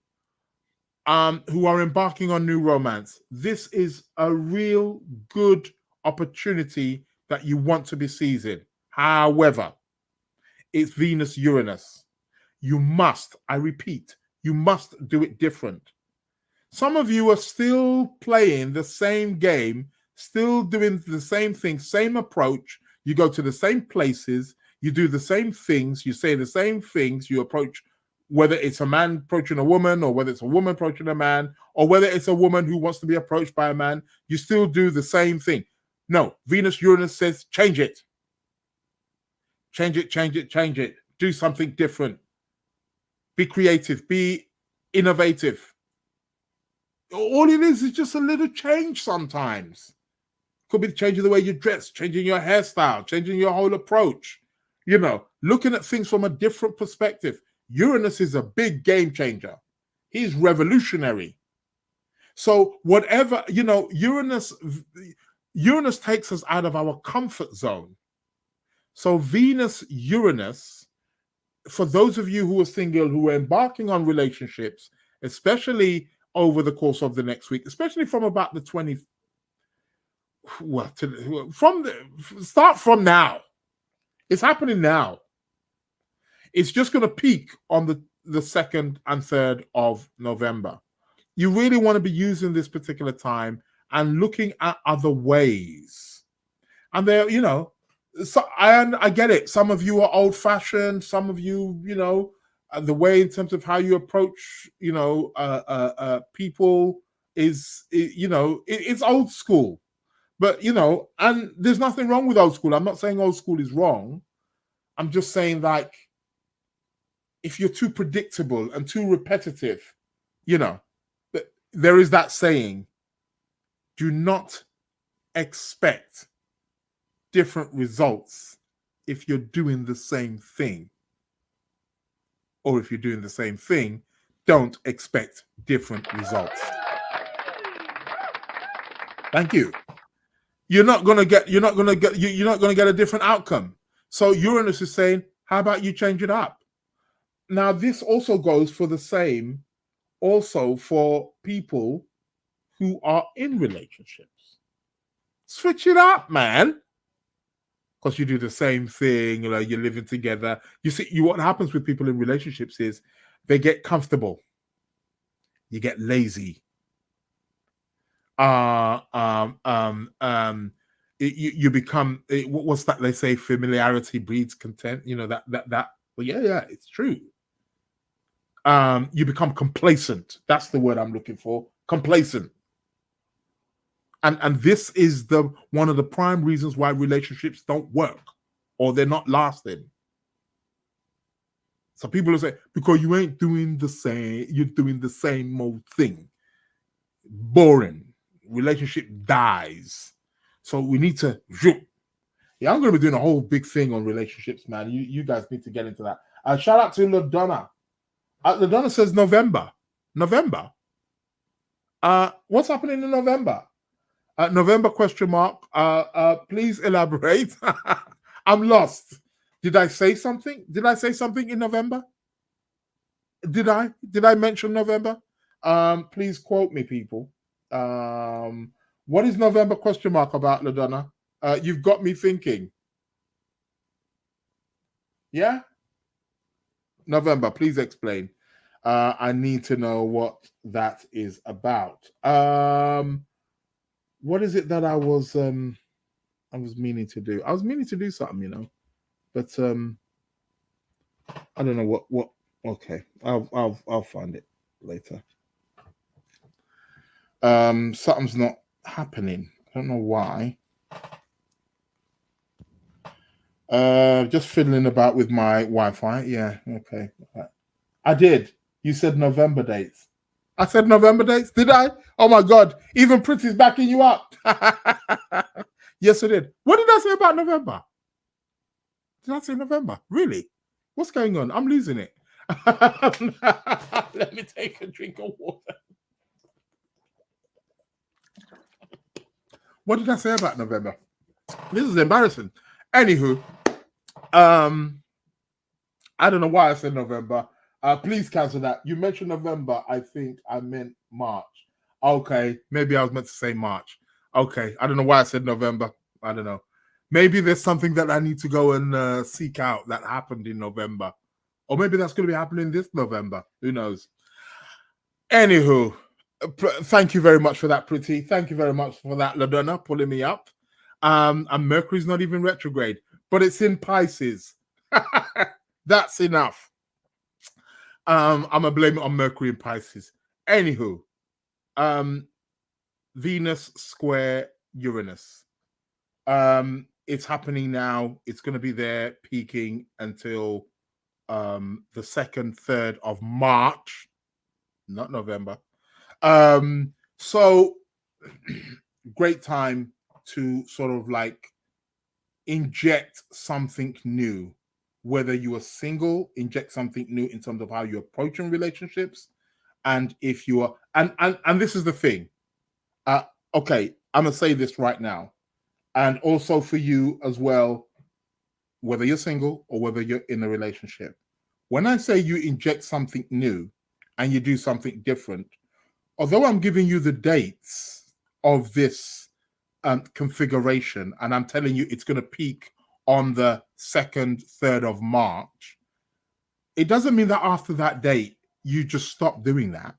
who are embarking on new romance, this is a real good opportunity that you want to be seizing. However, it's Venus Uranus. You must, I repeat, you must do it different. Some of you are still playing the same game, still doing the same thing, same approach. You go to the same places, you do the same things, you say the same things, you approach, whether it's a man approaching a woman, or whether it's a woman approaching a man, or whether it's a woman who wants to be approached by a man, you still do the same thing. No, Venus Uranus says change it. Change it, change it, change it. Do something different. Be creative, be innovative. All it is just a little change sometimes. Could be changing the way you dress, changing your hairstyle, changing your whole approach. You know, looking at things from a different perspective. Uranus is a big game changer. He's revolutionary. So whatever, you know, Uranus takes us out of our comfort zone. So Venus Uranus, for those of you who are single, who are embarking on relationships, especially over the course of the next week, especially from about the 20th, start from now. It's happening now. It's just going to peak on the 2nd and 3rd of November. You really want to be using this particular time and looking at other ways. And there, you know, so I get it. Some of you are old-fashioned. Some of you, you know, the way in terms of how you approach, you know, people is, you know, it's old school. But, you know, and there's nothing wrong with old school. I'm not saying old school is wrong. I'm just saying, like, if you're too predictable and too repetitive, you know, there is that saying, do not expect different results if you're doing the same thing. Or if you're doing the same thing, don't expect different results. Thank you. You're not gonna get a different outcome. So Uranus is saying, how about you change it up? Now, this also goes for the same, also for people who are in relationships. Switch it up, man. Because you do the same thing, you know, you're living together. You see, what happens with people in relationships is they get comfortable. You get lazy. You become, what's that they say, familiarity breeds contempt, you know, that well, yeah, it's true. You become complacent. That's the word I'm looking for. Complacent. And this is one of the prime reasons why relationships don't work or they're not lasting. So people will say, because you ain't doing the same, you're doing the same old thing. Boring. Relationship dies. So we need to, yeah, I'm going to be doing a whole big thing on relationships, man. You guys need to get into that. Shout out to LaDonna. LaDonna says November. November? What's happening in November? November question mark. Please elaborate. I'm lost. Did I say something? Did I say something in November? Did I mention November? Please quote me, people. What is November question mark about, LaDonna? You've got me thinking. Yeah? November, please explain. I need to know what that is about. What is it that I was meaning to do? I was meaning to do something, you know, but I don't know what. Okay, I'll find it later. Something's not happening. I don't know why. Just fiddling about with my Wi-Fi. Yeah, okay. I did. You said November dates. I said November dates. Did I? Oh my God! Even Pretty's backing you up. Yes, I did. What did I say about November? Did I say November? Really? What's going on? I'm losing it. Let me take a drink of water. What did I say about November? This is embarrassing. Anywho, I don't know why I said November. Please cancel that. You mentioned November. I think I meant March. Okay, maybe I was meant to say March. Okay, I don't know why I said November. I don't know. Maybe there's something that I need to go and seek out that happened in November. Or maybe that's going to be happening this November. Who knows? Anywho, thank you very much for that, Pretty. Thank you very much for that, LaDonna, pulling me up. And Mercury's not even retrograde, but it's in Pisces. That's enough. I'm gonna blame it on Mercury and Pisces. Anywho, Venus square Uranus. It's happening now. It's going to be there peaking until the 2nd, 3rd of March, not November. So great time to sort of like inject something new. Whether you are single, inject something new in terms of how you're approaching relationships. And if you are, and this is the thing. Okay, I'm gonna say this right now. And also for you as well, whether you're single or whether you're in a relationship. When I say you inject something new and you do something different, although I'm giving you the dates of this configuration, and I'm telling you it's going to peak on the 2nd, 3rd of March, it doesn't mean that after that date, you just stop doing that.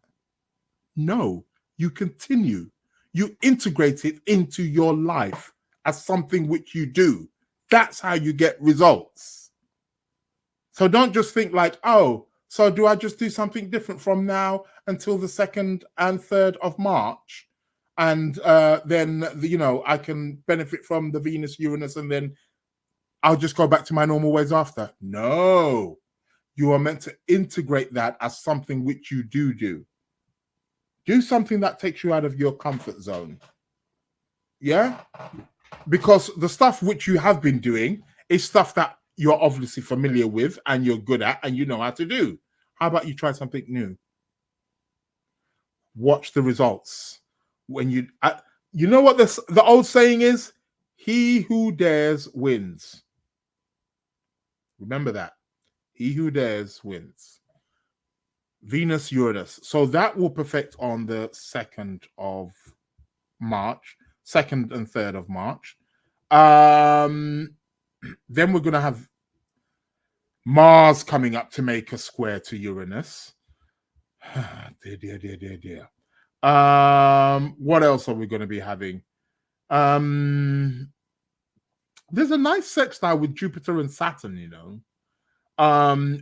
No, you continue. You integrate it into your life as something which you do. That's how you get results. So don't just think like, oh, so do I just do something different from now until the 2nd and 3rd of March? And then, I can benefit from the Venus, Uranus, and then I'll just go back to my normal ways after. No, you are meant to integrate that as something which you do. Do something that takes you out of your comfort zone. Yeah? Because the stuff which you have been doing is stuff that you're obviously familiar with and you're good at and you know how to do. How about you try something new? Watch the results. When you know what the old saying is? He who dares wins. Remember that. He who dares wins. Venus, Uranus. So that will perfect on the 2nd of March, 2nd and 3rd of March. Then we're going to have Mars coming up to make a square to Uranus. Dear. What else are we going to be having? There's a nice sextile with Jupiter and Saturn,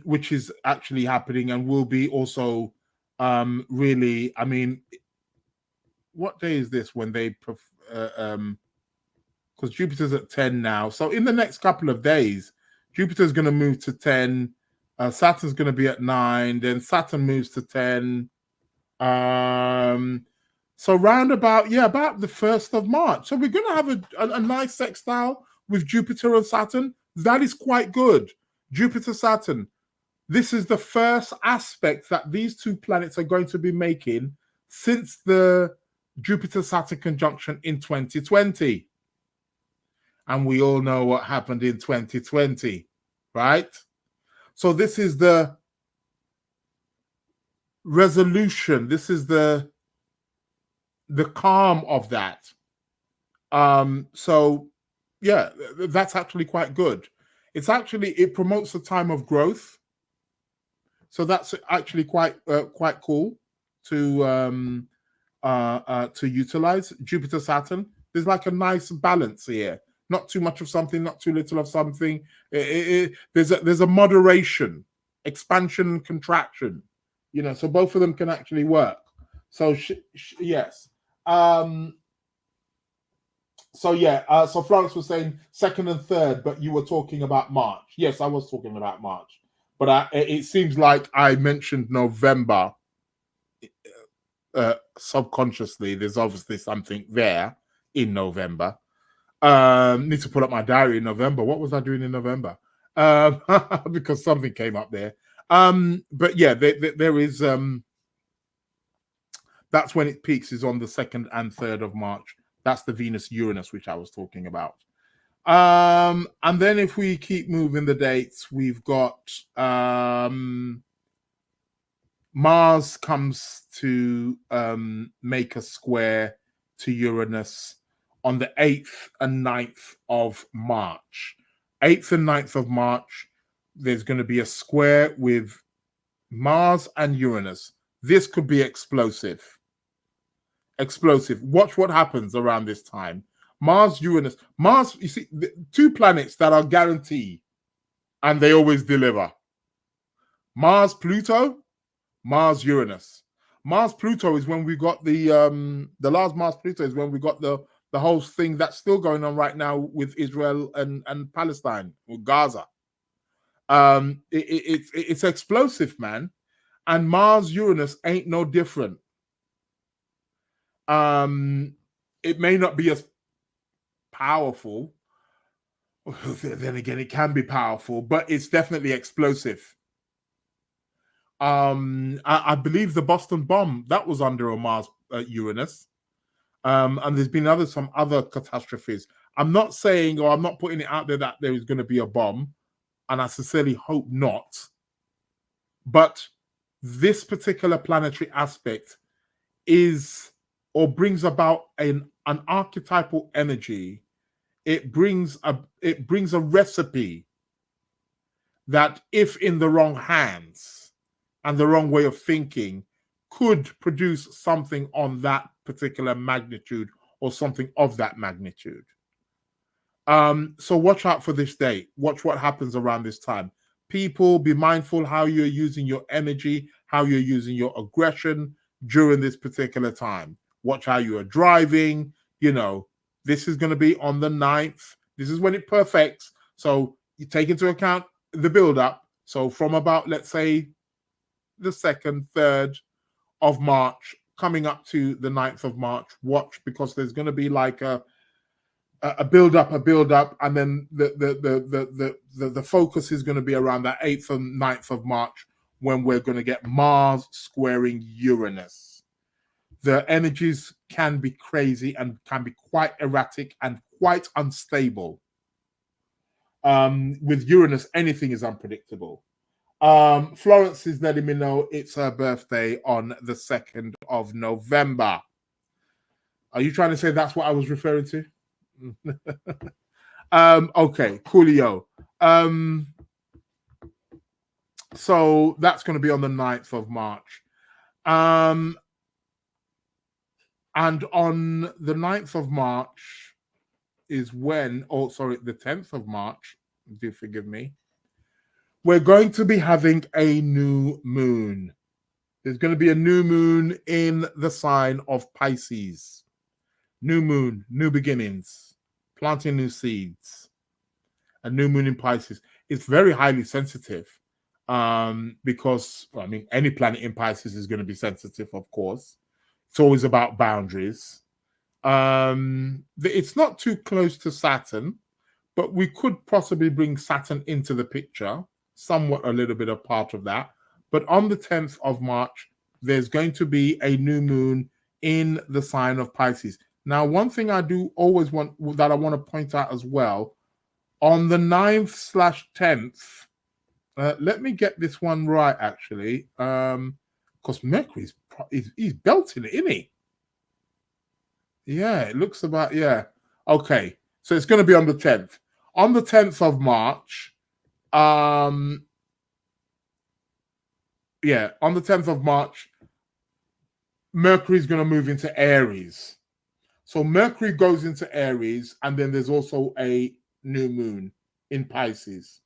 which is actually happening and will be also really, I mean, what day is this when they because Jupiter's at 10 now. So in the next couple of days, Jupiter's going to move to 10. Saturn's going to be at 9. Then Saturn moves to 10. So round about the 1st of March. So we're going to have a nice sextile with Jupiter and Saturn. That is quite good. Jupiter, Saturn. This is the first aspect that these two planets are going to be making since the Jupiter-Saturn conjunction in 2020. And we all know what happened in 2020, right? So this is the resolution. This is the calm of that. So yeah, that's actually quite good. It promotes a time of growth. So that's actually quite cool to utilize. Jupiter, Saturn. There's like a nice balance here. Not too much of something, not too little of something. There's a moderation, expansion, contraction. So both of them can actually work. So yes. So yeah, so Florence was saying second and third, but you were talking about March. Yes, I was talking about March, but it seems like I mentioned November subconsciously. There's obviously something there in November. Need to pull up my diary in November. What was I doing in November? Because something came up there. But yeah, there is. That's when it peaks, is on the 2nd and 3rd of March. That's the Venus Uranus, which I was talking about. And then if we keep moving the dates, we've got Mars comes to make a square to Uranus on the 8th and 9th of March. 8th and 9th of March, there's going to be a square with Mars and Uranus. This could be explosive. Explosive. Watch what happens around this time. Mars, Uranus. Mars, you see, the two planets that are guaranteed and they always deliver. Mars, Pluto, Mars, Uranus. Mars, Pluto is when we got the last Mars, Pluto is when we got the whole thing that's still going on right now with Israel and Palestine, with Gaza. It's explosive, man. And Mars, Uranus ain't no different. It may not be as powerful. Then again, it can be powerful, but it's definitely explosive. I believe the Boston bomb, that was under a Mars Uranus. And there's been some other catastrophes. I'm not saying, or I'm not putting it out there that there is going to be a bomb, and I sincerely hope not. But this particular planetary aspect is, or brings about an archetypal energy. It brings a recipe that, if in the wrong hands and the wrong way of thinking, could produce something on that particular magnitude or something of that magnitude. So watch out for this date. Watch what happens around this time. People, be mindful how you're using your energy, how you're using your aggression during this particular time. Watch how you are driving. You know, this is going to be on the 9th. This is when it perfects. So you take into account the build-up. So from about, let's say, the 2nd, 3rd of March, coming up to the 9th of March, watch, because there's going to be like a build-up, and then the focus is going to be around that 8th and 9th of March, when we're going to get Mars squaring Uranus. The energies can be crazy and can be quite erratic and quite unstable. With Uranus, anything is unpredictable. Florence is letting me know it's her birthday on the 2nd of November. Are you trying to say that's what I was referring to? Okay, coolio. So that's going to be on the 9th of March. And on the 9th of March is when, the 10th of March, do forgive me, we're going to be having a new moon. There's going to be a new moon in the sign of Pisces. New moon, new beginnings, planting new seeds. A new moon in Pisces. It's very highly sensitive, because, I mean, any planet in Pisces is going to be sensitive, of course. It's always about boundaries. It's not too close to Saturn, but we could possibly bring Saturn into the picture, somewhat a little bit of part of that. But on the 10th of March, there's going to be a new moon in the sign of Pisces. Now, one thing I do always want to point out as well, on the 9th/10th, let me get this one right, actually, because Mercury's he's belting it, isn't he? Yeah, it looks about, yeah. Okay, so it's going to be on the 10th. On the 10th of March, on the 10th of March, Mercury is going to move into Aries. So Mercury goes into Aries, and then there's also a new moon in Pisces.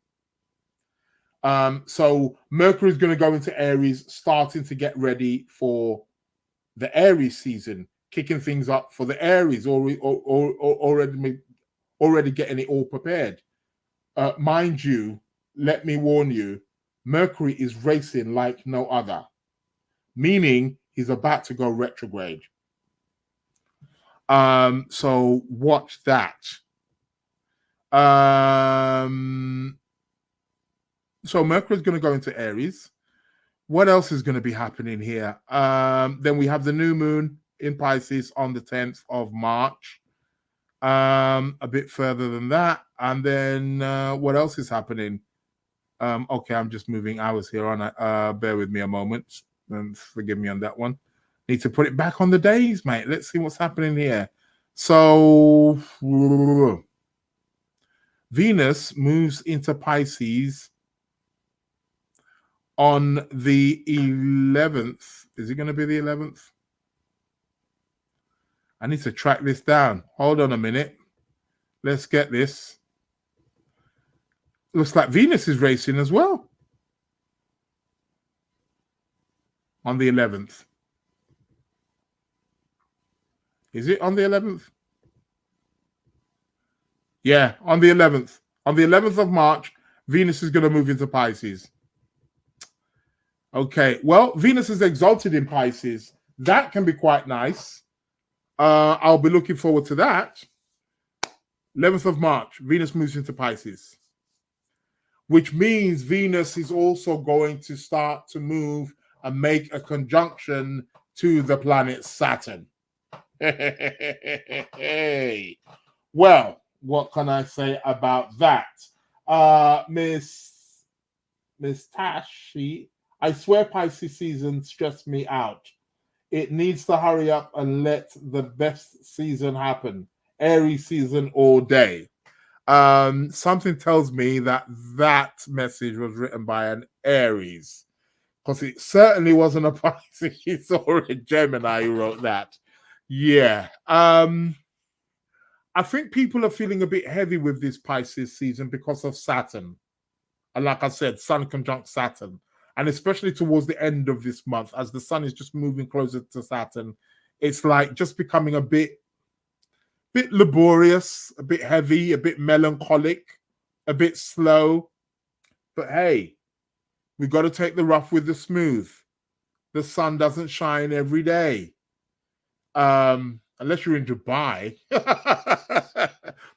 So Mercury is going to go into Aries, starting to get ready for the Aries season, kicking things up for the Aries, or already getting it all prepared. Mind you, let me warn you, Mercury is racing like no other, meaning he's about to go retrograde. So watch that. So Mercury is going to go into Aries. What else is going to be happening here? Then we have the new moon in Pisces on the 10th of March. A bit further than that. And then what else is happening? Okay, I'm just moving hours here on. Bear with me a moment. Forgive me on that one. Need to put it back on the days, mate. Let's see what's happening here. So Venus moves into Pisces on the 11th. Is it going to be the 11th? I need to track this down. Hold on a minute. Let's get this. Looks like Venus is racing as well on the 11th. Is it on the 11th? Yeah, on the 11th. On the 11th of March, Venus is going to move into Pisces. Okay, well, Venus is exalted in Pisces. That can be quite nice. I'll be looking forward to that. 11th of March, Venus moves into Pisces, which means Venus is also going to start to move and make a conjunction to the planet Saturn. Well, what can I say about that? Miss Tashi, I swear Pisces season stressed me out. It needs to hurry up and let the best season happen. Aries season all day. Something tells me that message was written by an Aries, because it certainly wasn't a Pisces or a Gemini who wrote that. Yeah. I think people are feeling a bit heavy with this Pisces season because of Saturn. And like I said, Sun conjunct Saturn. And especially towards the end of this month, as the Sun is just moving closer to Saturn, it's like just becoming a bit laborious, a bit heavy, a bit melancholic, a bit slow. But hey, we got to take the rough with the smooth. The sun doesn't shine every day. Unless you're in Dubai.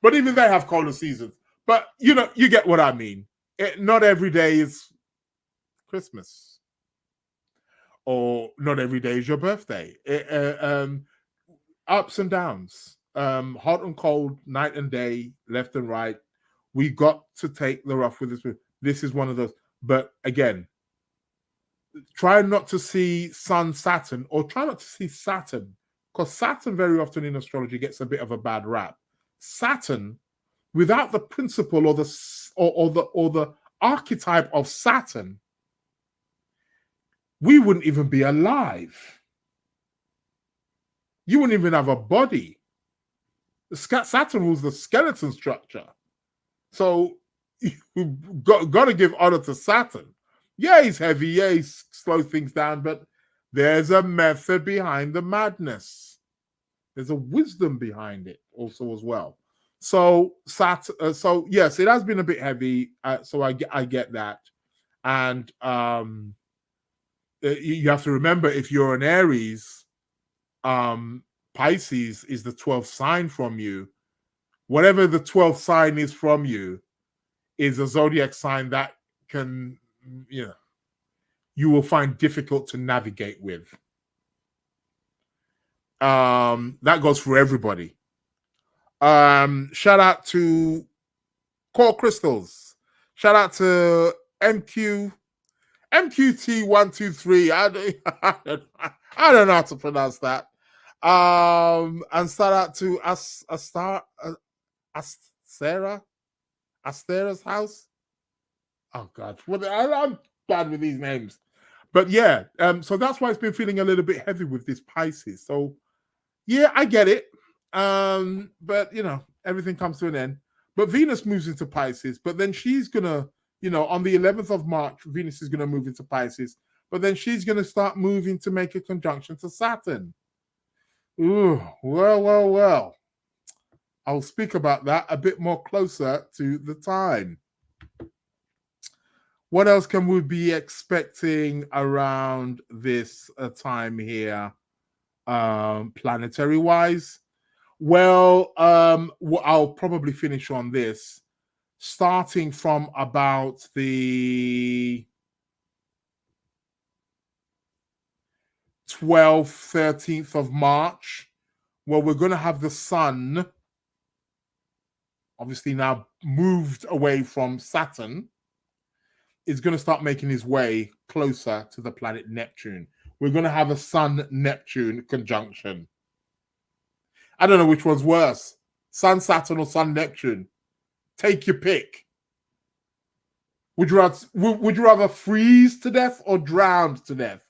But even they have colder seasons. But, you know, you get what I mean. Not every day is Christmas. Or not every day is your birthday. Ups and downs. Hot and cold, night and day, left and right. We got to take the rough with this. This is one of those. But again, try not to see Sun Saturn, or try not to see Saturn, because Saturn very often in astrology gets a bit of a bad rap. Saturn, without the principle or the archetype of Saturn, we wouldn't even be alive. You wouldn't even have a body. Saturn rules the skeleton structure. So you've got to give honor to Saturn. Yeah, he's heavy. Yeah, he slows things down. But there's a method behind the madness. There's a wisdom behind it also as well. So so yes, it has been a bit heavy. So I get that. And you have to remember, if you're an Aries, Pisces is the 12th sign from you. Whatever the 12th sign is from you is a zodiac sign that can, you will find difficult to navigate with. That goes for everybody. Shout out to Core Crystals. Shout out to MQT123. I don't know how to pronounce that. And shout out to Astera's house. Oh God, I'm bad with these names. But yeah, so that's why it's been feeling a little bit heavy with this Pisces. So yeah, I get it. But everything comes to an end. But Venus moves into Pisces, but then she's gonna, on the 11th of March, Venus is gonna move into Pisces, but then she's gonna start moving to make a conjunction to Saturn. Ooh, well. I'll speak about that a bit more closer to the time. What else can we be expecting around this time here, planetary wise? Well, I'll probably finish on this starting from about the 12th, 13th of March, where we're going to have the sun obviously now moved away from Saturn, is going to start making his way closer to the planet Neptune. We're going to have a Sun-Neptune conjunction. I don't know which one's worse, Sun-Saturn or Sun-Neptune. Take your pick. Would you rather freeze to death or drown to death?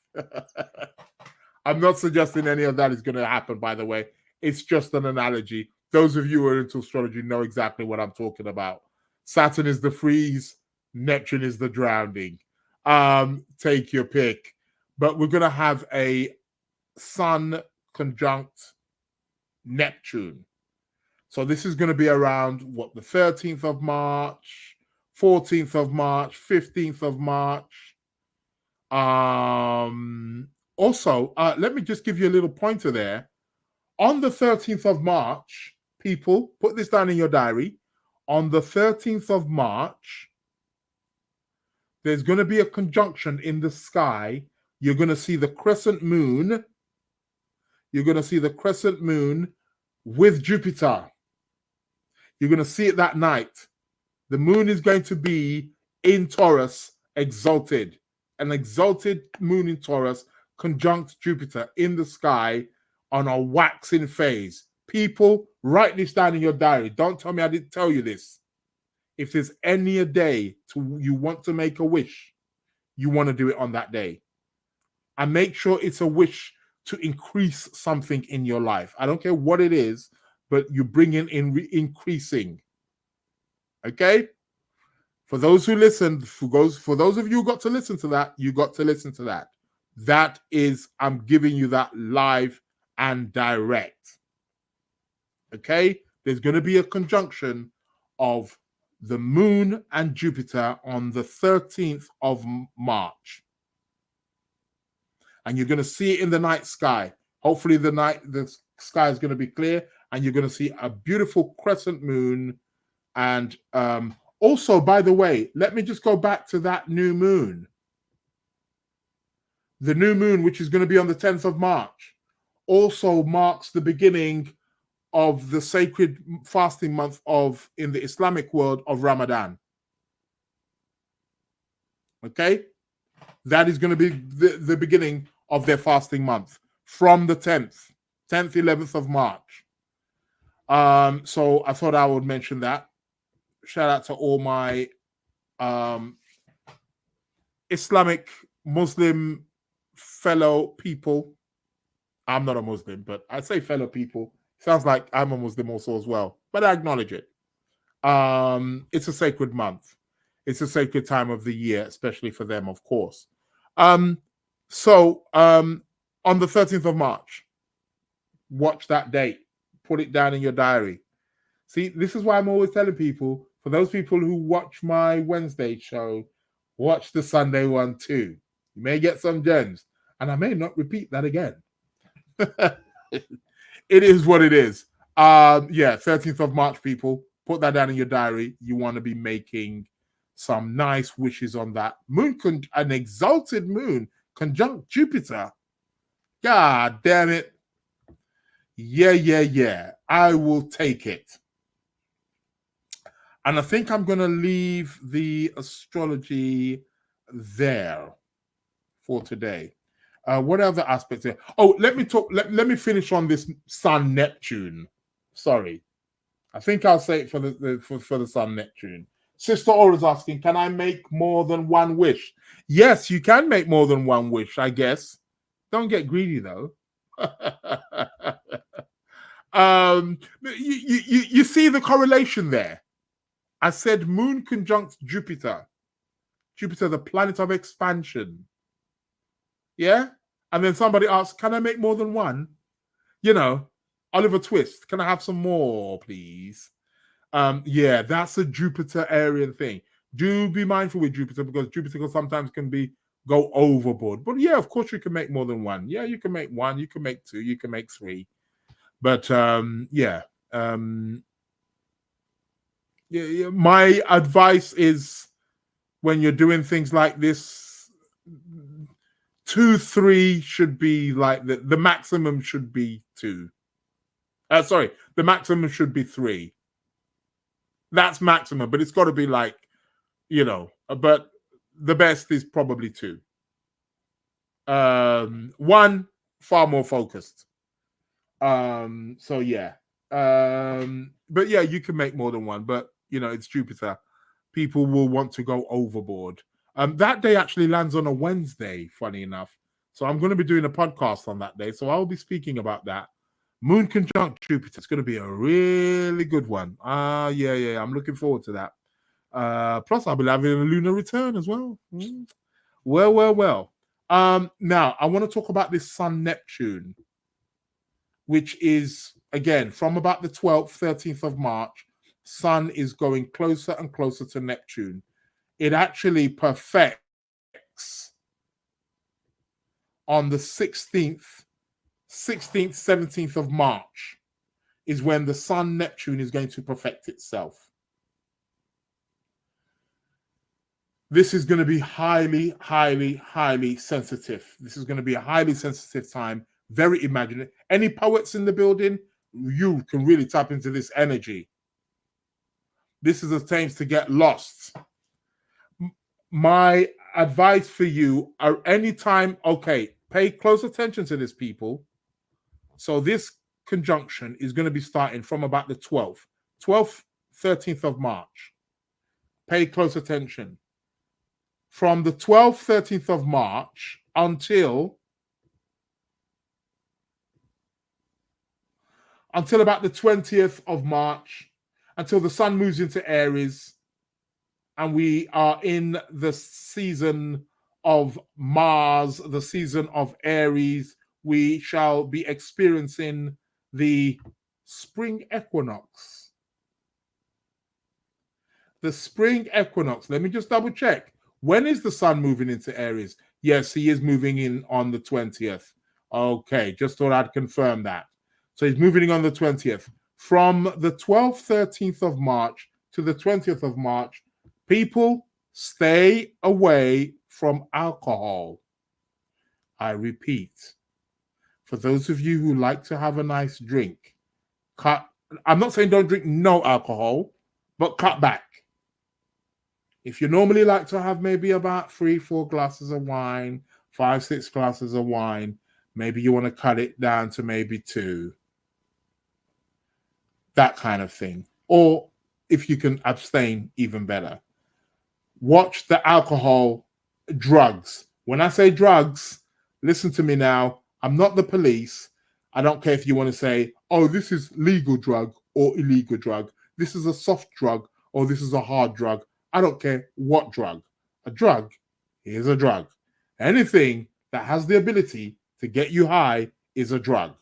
I'm not suggesting any of that is going to happen, by the way. It's just an analogy. Those of you who are into astrology know exactly what I'm talking about. Saturn is the freeze, Neptune is the drowning. Take your pick. But we're going to have a Sun conjunct Neptune. So this is going to be around, the 13th of March, 14th of March, 15th of March. Also, let me just give you a little pointer there. On the 13th of March, people, put this down in your diary. On the 13th of March, there's going to be a conjunction in the sky. You're going to see the crescent moon. You're going to see the crescent moon with Jupiter. You're going to see it that night. The moon is going to be in Taurus, exalted. An exalted moon in Taurus conjunct Jupiter in the sky on a waxing phase. People, write this down in your diary. Don't tell me I didn't tell you this. If there's any a day you want to make a wish, you want to do it on that day. And make sure it's a wish to increase something in your life. I don't care what it is, but you bring in increasing. Okay? For those who listened, for those of you who got to listen to that, you got to listen to that. That is, I'm giving you that live and direct. Okay? There's going to be a conjunction of the moon and Jupiter on the 13th of March. And you're going to see it in the night sky. Hopefully the sky is going to be clear and you're going to see a beautiful crescent moon. And also, by the way, let me just go back to that new moon. The new moon, which is going to be on the 10th of March, also marks the beginning of the sacred fasting month in the Islamic world of Ramadan. Okay? That is going to be the beginning of their fasting month from the 10th, 11th of March. So I thought I would mention that. Shout out to all my Islamic Muslim fellow people. I'm not a Muslim, but I say fellow people. Sounds like I'm a Muslim also as well, but I acknowledge it. It's a sacred month. It's a sacred time of the year, especially for them, of course. So on the 13th of March, watch that date. Put it down in your diary. See, this is why I'm always telling people, for those people who watch my Wednesday show, watch the Sunday one too. You may get some gems, and I may not repeat that again. It is what it is. 13th of March, people, put that down in your diary. You want to be making some nice wishes on that moon, an exalted moon conjunct Jupiter. God damn it. Yeah. I will take it. And I think I'm going to leave the astrology there for today. What other aspects here? Oh, let me finish on this Sun Neptune. Sorry. I think I'll say it for the Sun Neptune. Sister Aura's asking, can I make more than one wish? Yes, you can make more than one wish, I guess. Don't get greedy though. You see the correlation there. I said moon conjunct Jupiter. Jupiter, the planet of expansion. Yeah? And then somebody asks, can I make more than one? Oliver Twist, can I have some more, please? Yeah, that's a Jupiter Arian thing. Do be mindful with Jupiter, because Jupiter sometimes can go overboard. But yeah, of course you can make more than one. Yeah, you can make one, you can make two, you can make three. But yeah. My advice is, when you're doing things like this, 2, 3 should be like the maximum should be 2. Sorry, the maximum should be 3. That's maximum, but it's got to be like, but the best is probably 2. 1, far more focused. So yeah. But yeah, you can make more than one, but it's Jupiter. People will want to go overboard. That day actually lands on a Wednesday, funny enough. So I'm going to be doing a podcast on that day. So I'll be speaking about that. Moon conjunct Jupiter. It's going to be a really good one. Yeah. I'm looking forward to that. Plus, I'll be having a lunar return as well. Well. Now, I want to talk about this Sun Neptune, which is, again, from about the 12th, 13th of March, Sun is going closer and closer to Neptune. It actually perfects on the 16th, 17th of March is when the Sun Neptune is going to perfect itself. This is going to be highly, highly, highly sensitive. This is going to be a highly sensitive time, very imaginative. Any poets in the building, you can really tap into this energy. This is a time to get lost. My advice for you are anytime, okay, pay close attention to this, people. So this conjunction is going to be starting from about the 12th, 13th of March. Pay close attention. From the 12th, 13th of March until about the 20th of March, until the Sun moves into Aries, and we are in the season of Mars, the season of Aries. We shall be experiencing the spring equinox. The spring equinox. Let me just double check. When is the Sun moving into Aries? Yes, he is moving in on the 20th. Okay, just thought I'd confirm that. So he's moving in on the 20th. From the 12th, 13th of March to the 20th of March, people, stay away from alcohol. I repeat, for those of you who like to have a nice drink, I'm not saying don't drink no alcohol, but cut back. If you normally like to have maybe about 3-4 glasses of wine, 5-6 glasses of wine, maybe you want to cut it down to maybe 2. That kind of thing. Or if you can abstain, even better. Watch the alcohol, drugs. When I say drugs, listen to me now. I'm not the police. I don't care if you want to say, oh, this is legal drug or illegal drug. This is a soft drug or this is a hard drug. I don't care what drug. A drug is a drug. Anything that has the ability to get you high is a drug.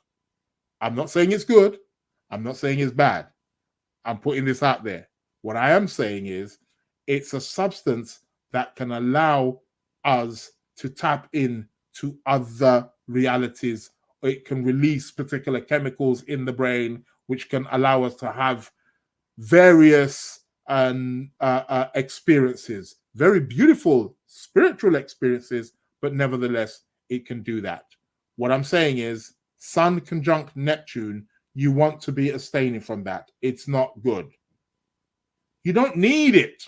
I'm not saying it's good. I'm not saying it's bad. I'm putting this out there. What I am saying is it's a substance that can allow us to tap into other realities. It can release particular chemicals in the brain, which can allow us to have various experiences, very beautiful spiritual experiences, but nevertheless, it can do that. What I'm saying is Sun conjunct Neptune, you want to be abstaining from that. It's not good. You don't need it.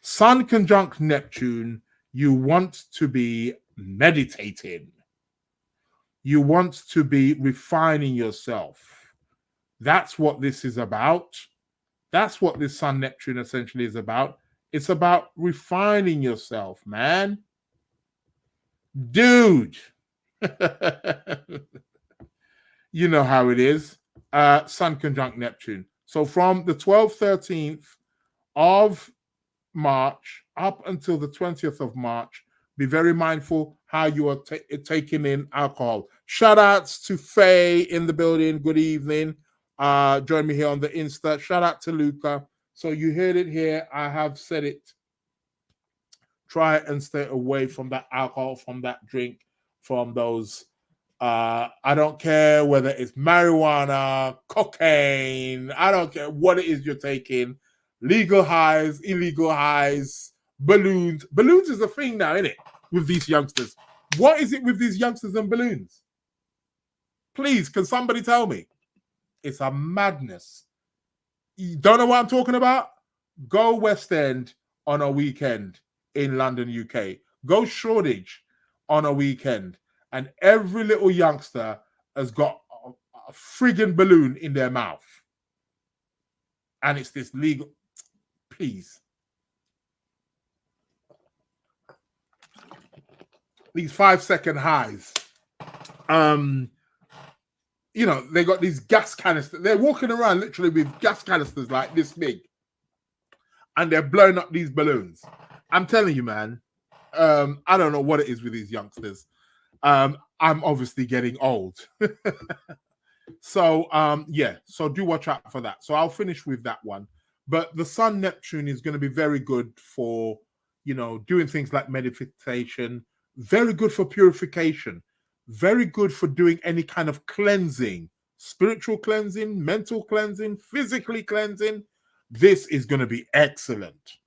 Sun conjunct Neptune, you want to be meditating. You want to be refining yourself. That's what this is about. That's what this Sun Neptune essentially is about. It's about refining yourself, man. Dude. You know how it is. Sun conjunct Neptune. So from the 12th, 13th of March up until the 20th of March, Be very mindful how you are taking in alcohol. Shout outs to Faye in the building. Good evening. Join me here on the Insta. Shout out to Luca. So you heard it here. I have said it. Try and stay away from that alcohol, from that drink, from those. I don't care whether it's marijuana, cocaine. I don't care what it is you're taking. Legal highs, illegal highs, balloons. Balloons is a thing now, isn't it? With these youngsters. What is it with these youngsters and balloons? Please, can somebody tell me? It's a madness. You don't know what I'm talking about? Go West End on a weekend in London, UK. Go Shoreditch on a weekend. And every little youngster has got a friggin' balloon in their mouth. And it's this legal. Please. These 5-second highs. You know, they got these gas canisters. They're walking around literally with gas canisters like this big. And they're blowing up these balloons. I'm telling you, man. I don't know what it is with these youngsters. I'm obviously getting old. So, so do watch out for that. So I'll finish with that one. But the Sun Neptune is going to be very good for, you know, doing things like meditation, very good for purification, very good for doing any kind of cleansing, spiritual cleansing, mental cleansing, physically cleansing. This is going to be excellent.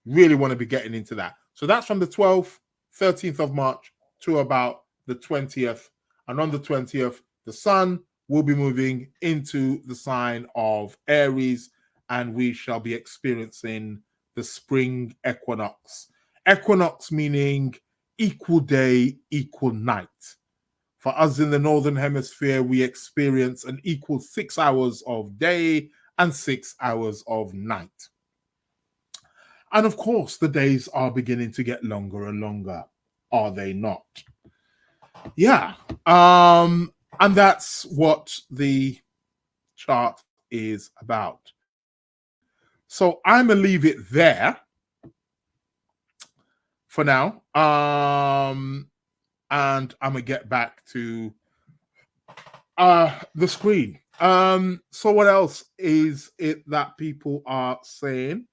Really want to be getting into that. So that's from the 12th, 13th of March to about the 20th. And on the 20th, the Sun will be moving into the sign of Aries, and we shall be experiencing the spring equinox. Equinox meaning equal day, equal night. For us in the Northern Hemisphere, we experience an equal 6 hours of day and 6 hours of night. And of course, the days are beginning to get longer and longer, are they not? Yeah. And that's what the chart is about. So I'm going to leave it there for now. And I'm going to get back to the screen. So what else is it that people are saying?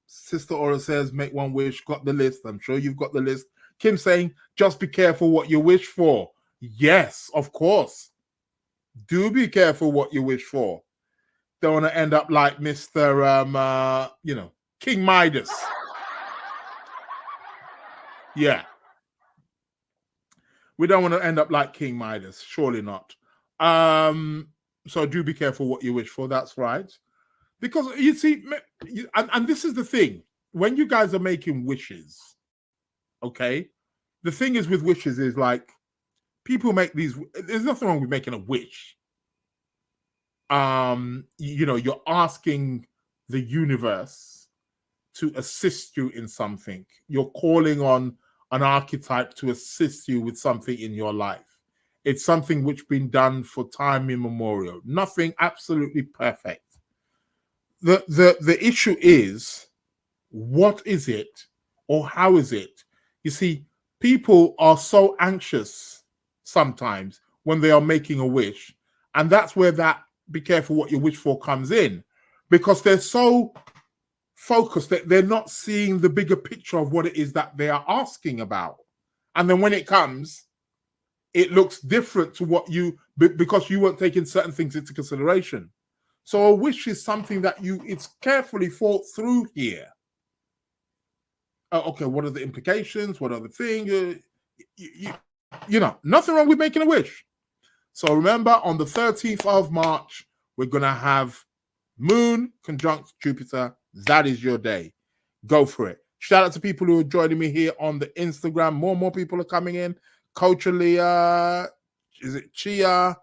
Sister Aura says, make one wish, got the list. I'm sure you've got the list. Kim saying, just be careful what you wish for. Yes, of course. Do be careful what you wish for. Don't want to end up like Mr. King Midas. Yeah. We don't want to end up like King Midas. Surely not. So do be careful what you wish for. That's right. Because you see, and this is the thing. When you guys are making wishes, okay, the thing is with wishes is like, people make these, there's nothing wrong with making a wish. You're asking the universe to assist you in something. You're calling on an archetype to assist you with something in your life. It's something which been done for time immemorial. Nothing absolutely perfect. The issue is, what is it or how is it? You see, people are so anxious sometimes when they are making a wish, and that's where that be careful what you wish for comes in, because they're so focused that they're not seeing the bigger picture of what it is that they are asking about. And then when it comes, it looks different to what because you weren't taking certain things into consideration. So a wish is something that it's carefully thought through here. Okay, what are the implications? What are the things? Nothing wrong with making a wish. So remember, on the 13th of March, we're going to have Moon conjunct Jupiter. That is your day. Go for it. Shout out to people who are joining me here on the Instagram. More people are coming in. Coach Leah, is it Chia?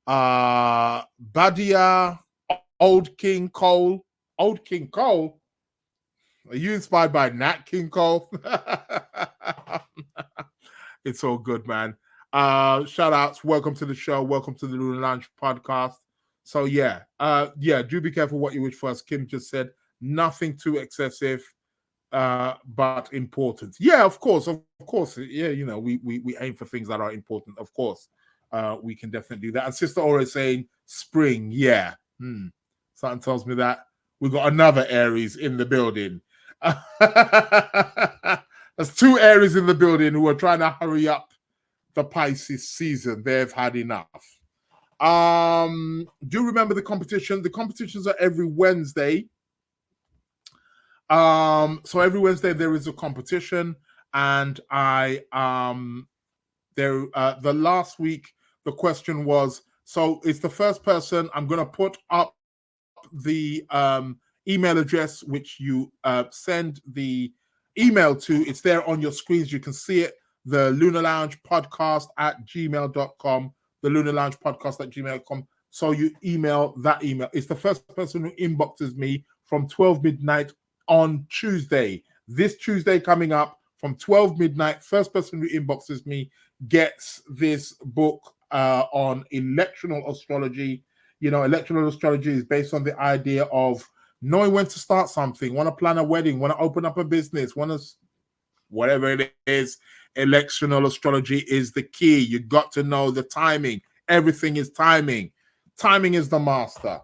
Badia, Old King Cole. Old King Cole? Are you inspired by Nat King Cole? It's all good, man. Shout outs. Welcome to the show. Welcome to the Lunar Lounge Podcast. So do be careful what you wish for. As Kim just said, nothing too excessive. but important. Yeah, of course. Yeah, we aim for things that are important. Of course, we can definitely do that. And Sister Aura is saying spring. Yeah, something tells me that we got another Aries in the building. There's two Aries in the building who are trying to hurry up the Pisces season. They've had enough. Do you remember the competition? The competitions are every Wednesday. So every Wednesday there is a competition, and the last week the question was, so it's the first person. I'm gonna put up the email address which you send the email to. It's there on your screens. You can see it. The Lunar Lounge Podcast at gmail.com. The Lunar Lounge Podcast at gmail.com. So you email that email. It's the first person who inboxes me from 12 midnight on Tuesday. This Tuesday coming up from 12 midnight. First person who inboxes me gets this book on electional astrology. Electional astrology is based on the idea of knowing when to start something, want to plan a wedding, want to open up a business, whatever it is. Electional astrology is the key. You got to know the timing. Everything is timing. Timing is the master.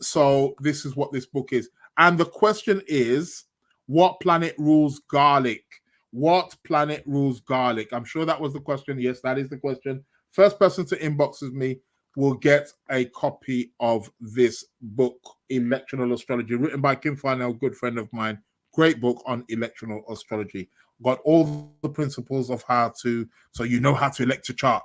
So this is what this book is. And the question is, what planet rules garlic? What planet rules garlic? I'm sure that was the question. Yes, that is the question. First person to inboxes me will get a copy of this book, Electional Astrology, written by Kim Farnell, good friend of mine. Great book on electional astrology. Got all the principles of so you know how to elect a chart,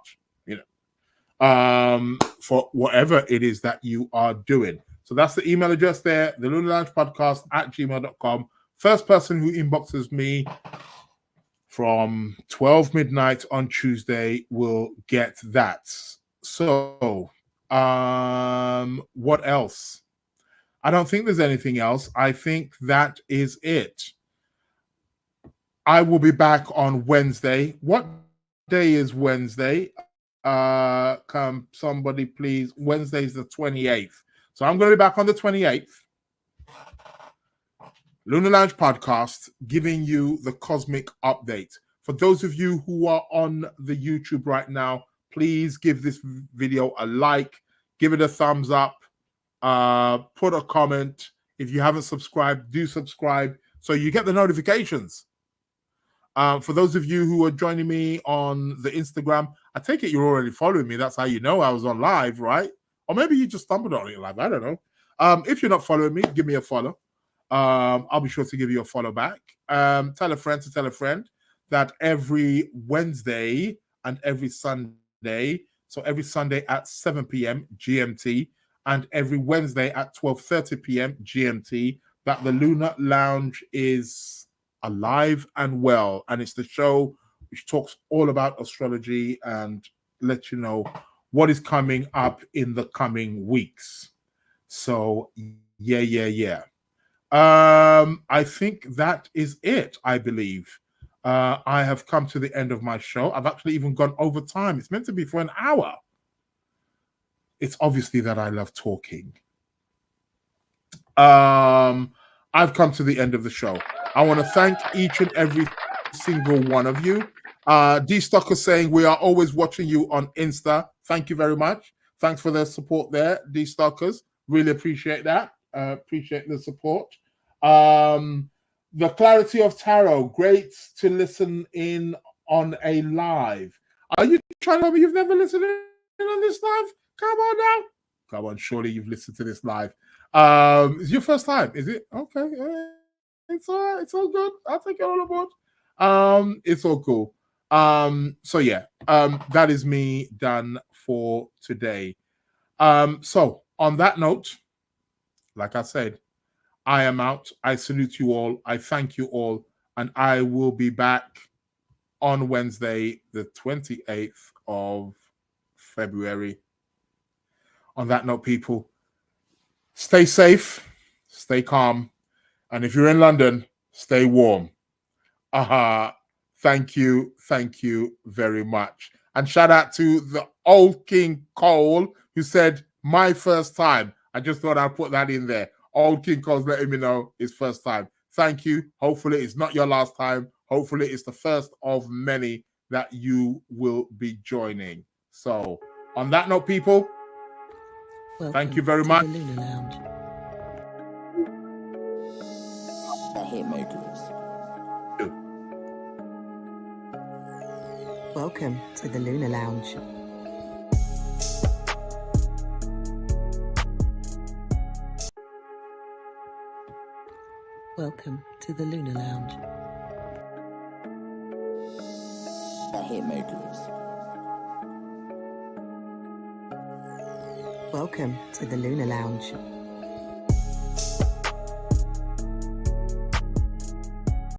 for whatever it is that you are doing. So that's the email address there, the Lunar Lounge Podcast at gmail.com. First person who inboxes me from 12 midnight on Tuesday will get that. So, what else? I don't think there's anything else. I think that is it. I will be back on Wednesday. What day is Wednesday? Come somebody please. Wednesday is the 28th. So I'm going to be back on the 28th. Lunar Lounge Podcast, giving you the cosmic update. For those of you who are on the YouTube right now, please give this video a like, give it a thumbs up, put a comment. If you haven't subscribed, do subscribe so you get the notifications. For those of you who are joining me on the Instagram, I take it you're already following me. That's how you know I was on live, right? Or maybe you just stumbled on it live. I don't know. If you're not following me, give me a follow. I'll be sure to give you a follow back. Tell a friend to tell a friend that every Wednesday and every Sunday, so every Sunday at 7 p.m. GMT and every Wednesday at 12:30 p.m. GMT, that the Lunar Lounge is alive and well. And it's the show which talks all about astrology and let you know what is coming up in the coming weeks. So, yeah. I think that is it, I believe. I have come to the end of my show. I've actually even gone over time. It's meant to be for an hour. It's obviously that I love talking. I've come to the end of the show. I want to thank each and every single one of you. D Stocker saying we are always watching you on Insta. Thank you very much. Thanks for the support there, D Stockers. Really appreciate that. Appreciate the support. The Clarity of Tarot, great to listen in on a live. Are you trying to tell me you've never listened in on this live? Come on now. Come on, surely you've listened to this live. It's your first time, is it? Okay. It's all right. It's all good. I'll take it all aboard. It's all cool. So yeah, that is me done for today. So on that note, like I said, I am out. I salute you all. I thank you all. And I will be back on Wednesday, the 28th of February. On that note, people, stay safe, stay calm. And if you're in London, stay warm. Thank you very much. And shout out to the old King Cole who said, my first time. I just thought I'd put that in there. Old King Cole's letting me know his first time. thank you. Hopefully it's not your last time. Hopefully it's the first of many that you will be joining. So on that note, people, thank you very much. The Lunar Lounge. The hit makers. Welcome to the Lunar Lounge. Welcome to the Lunar Lounge. The hit makers. Welcome to the Lunar Lounge.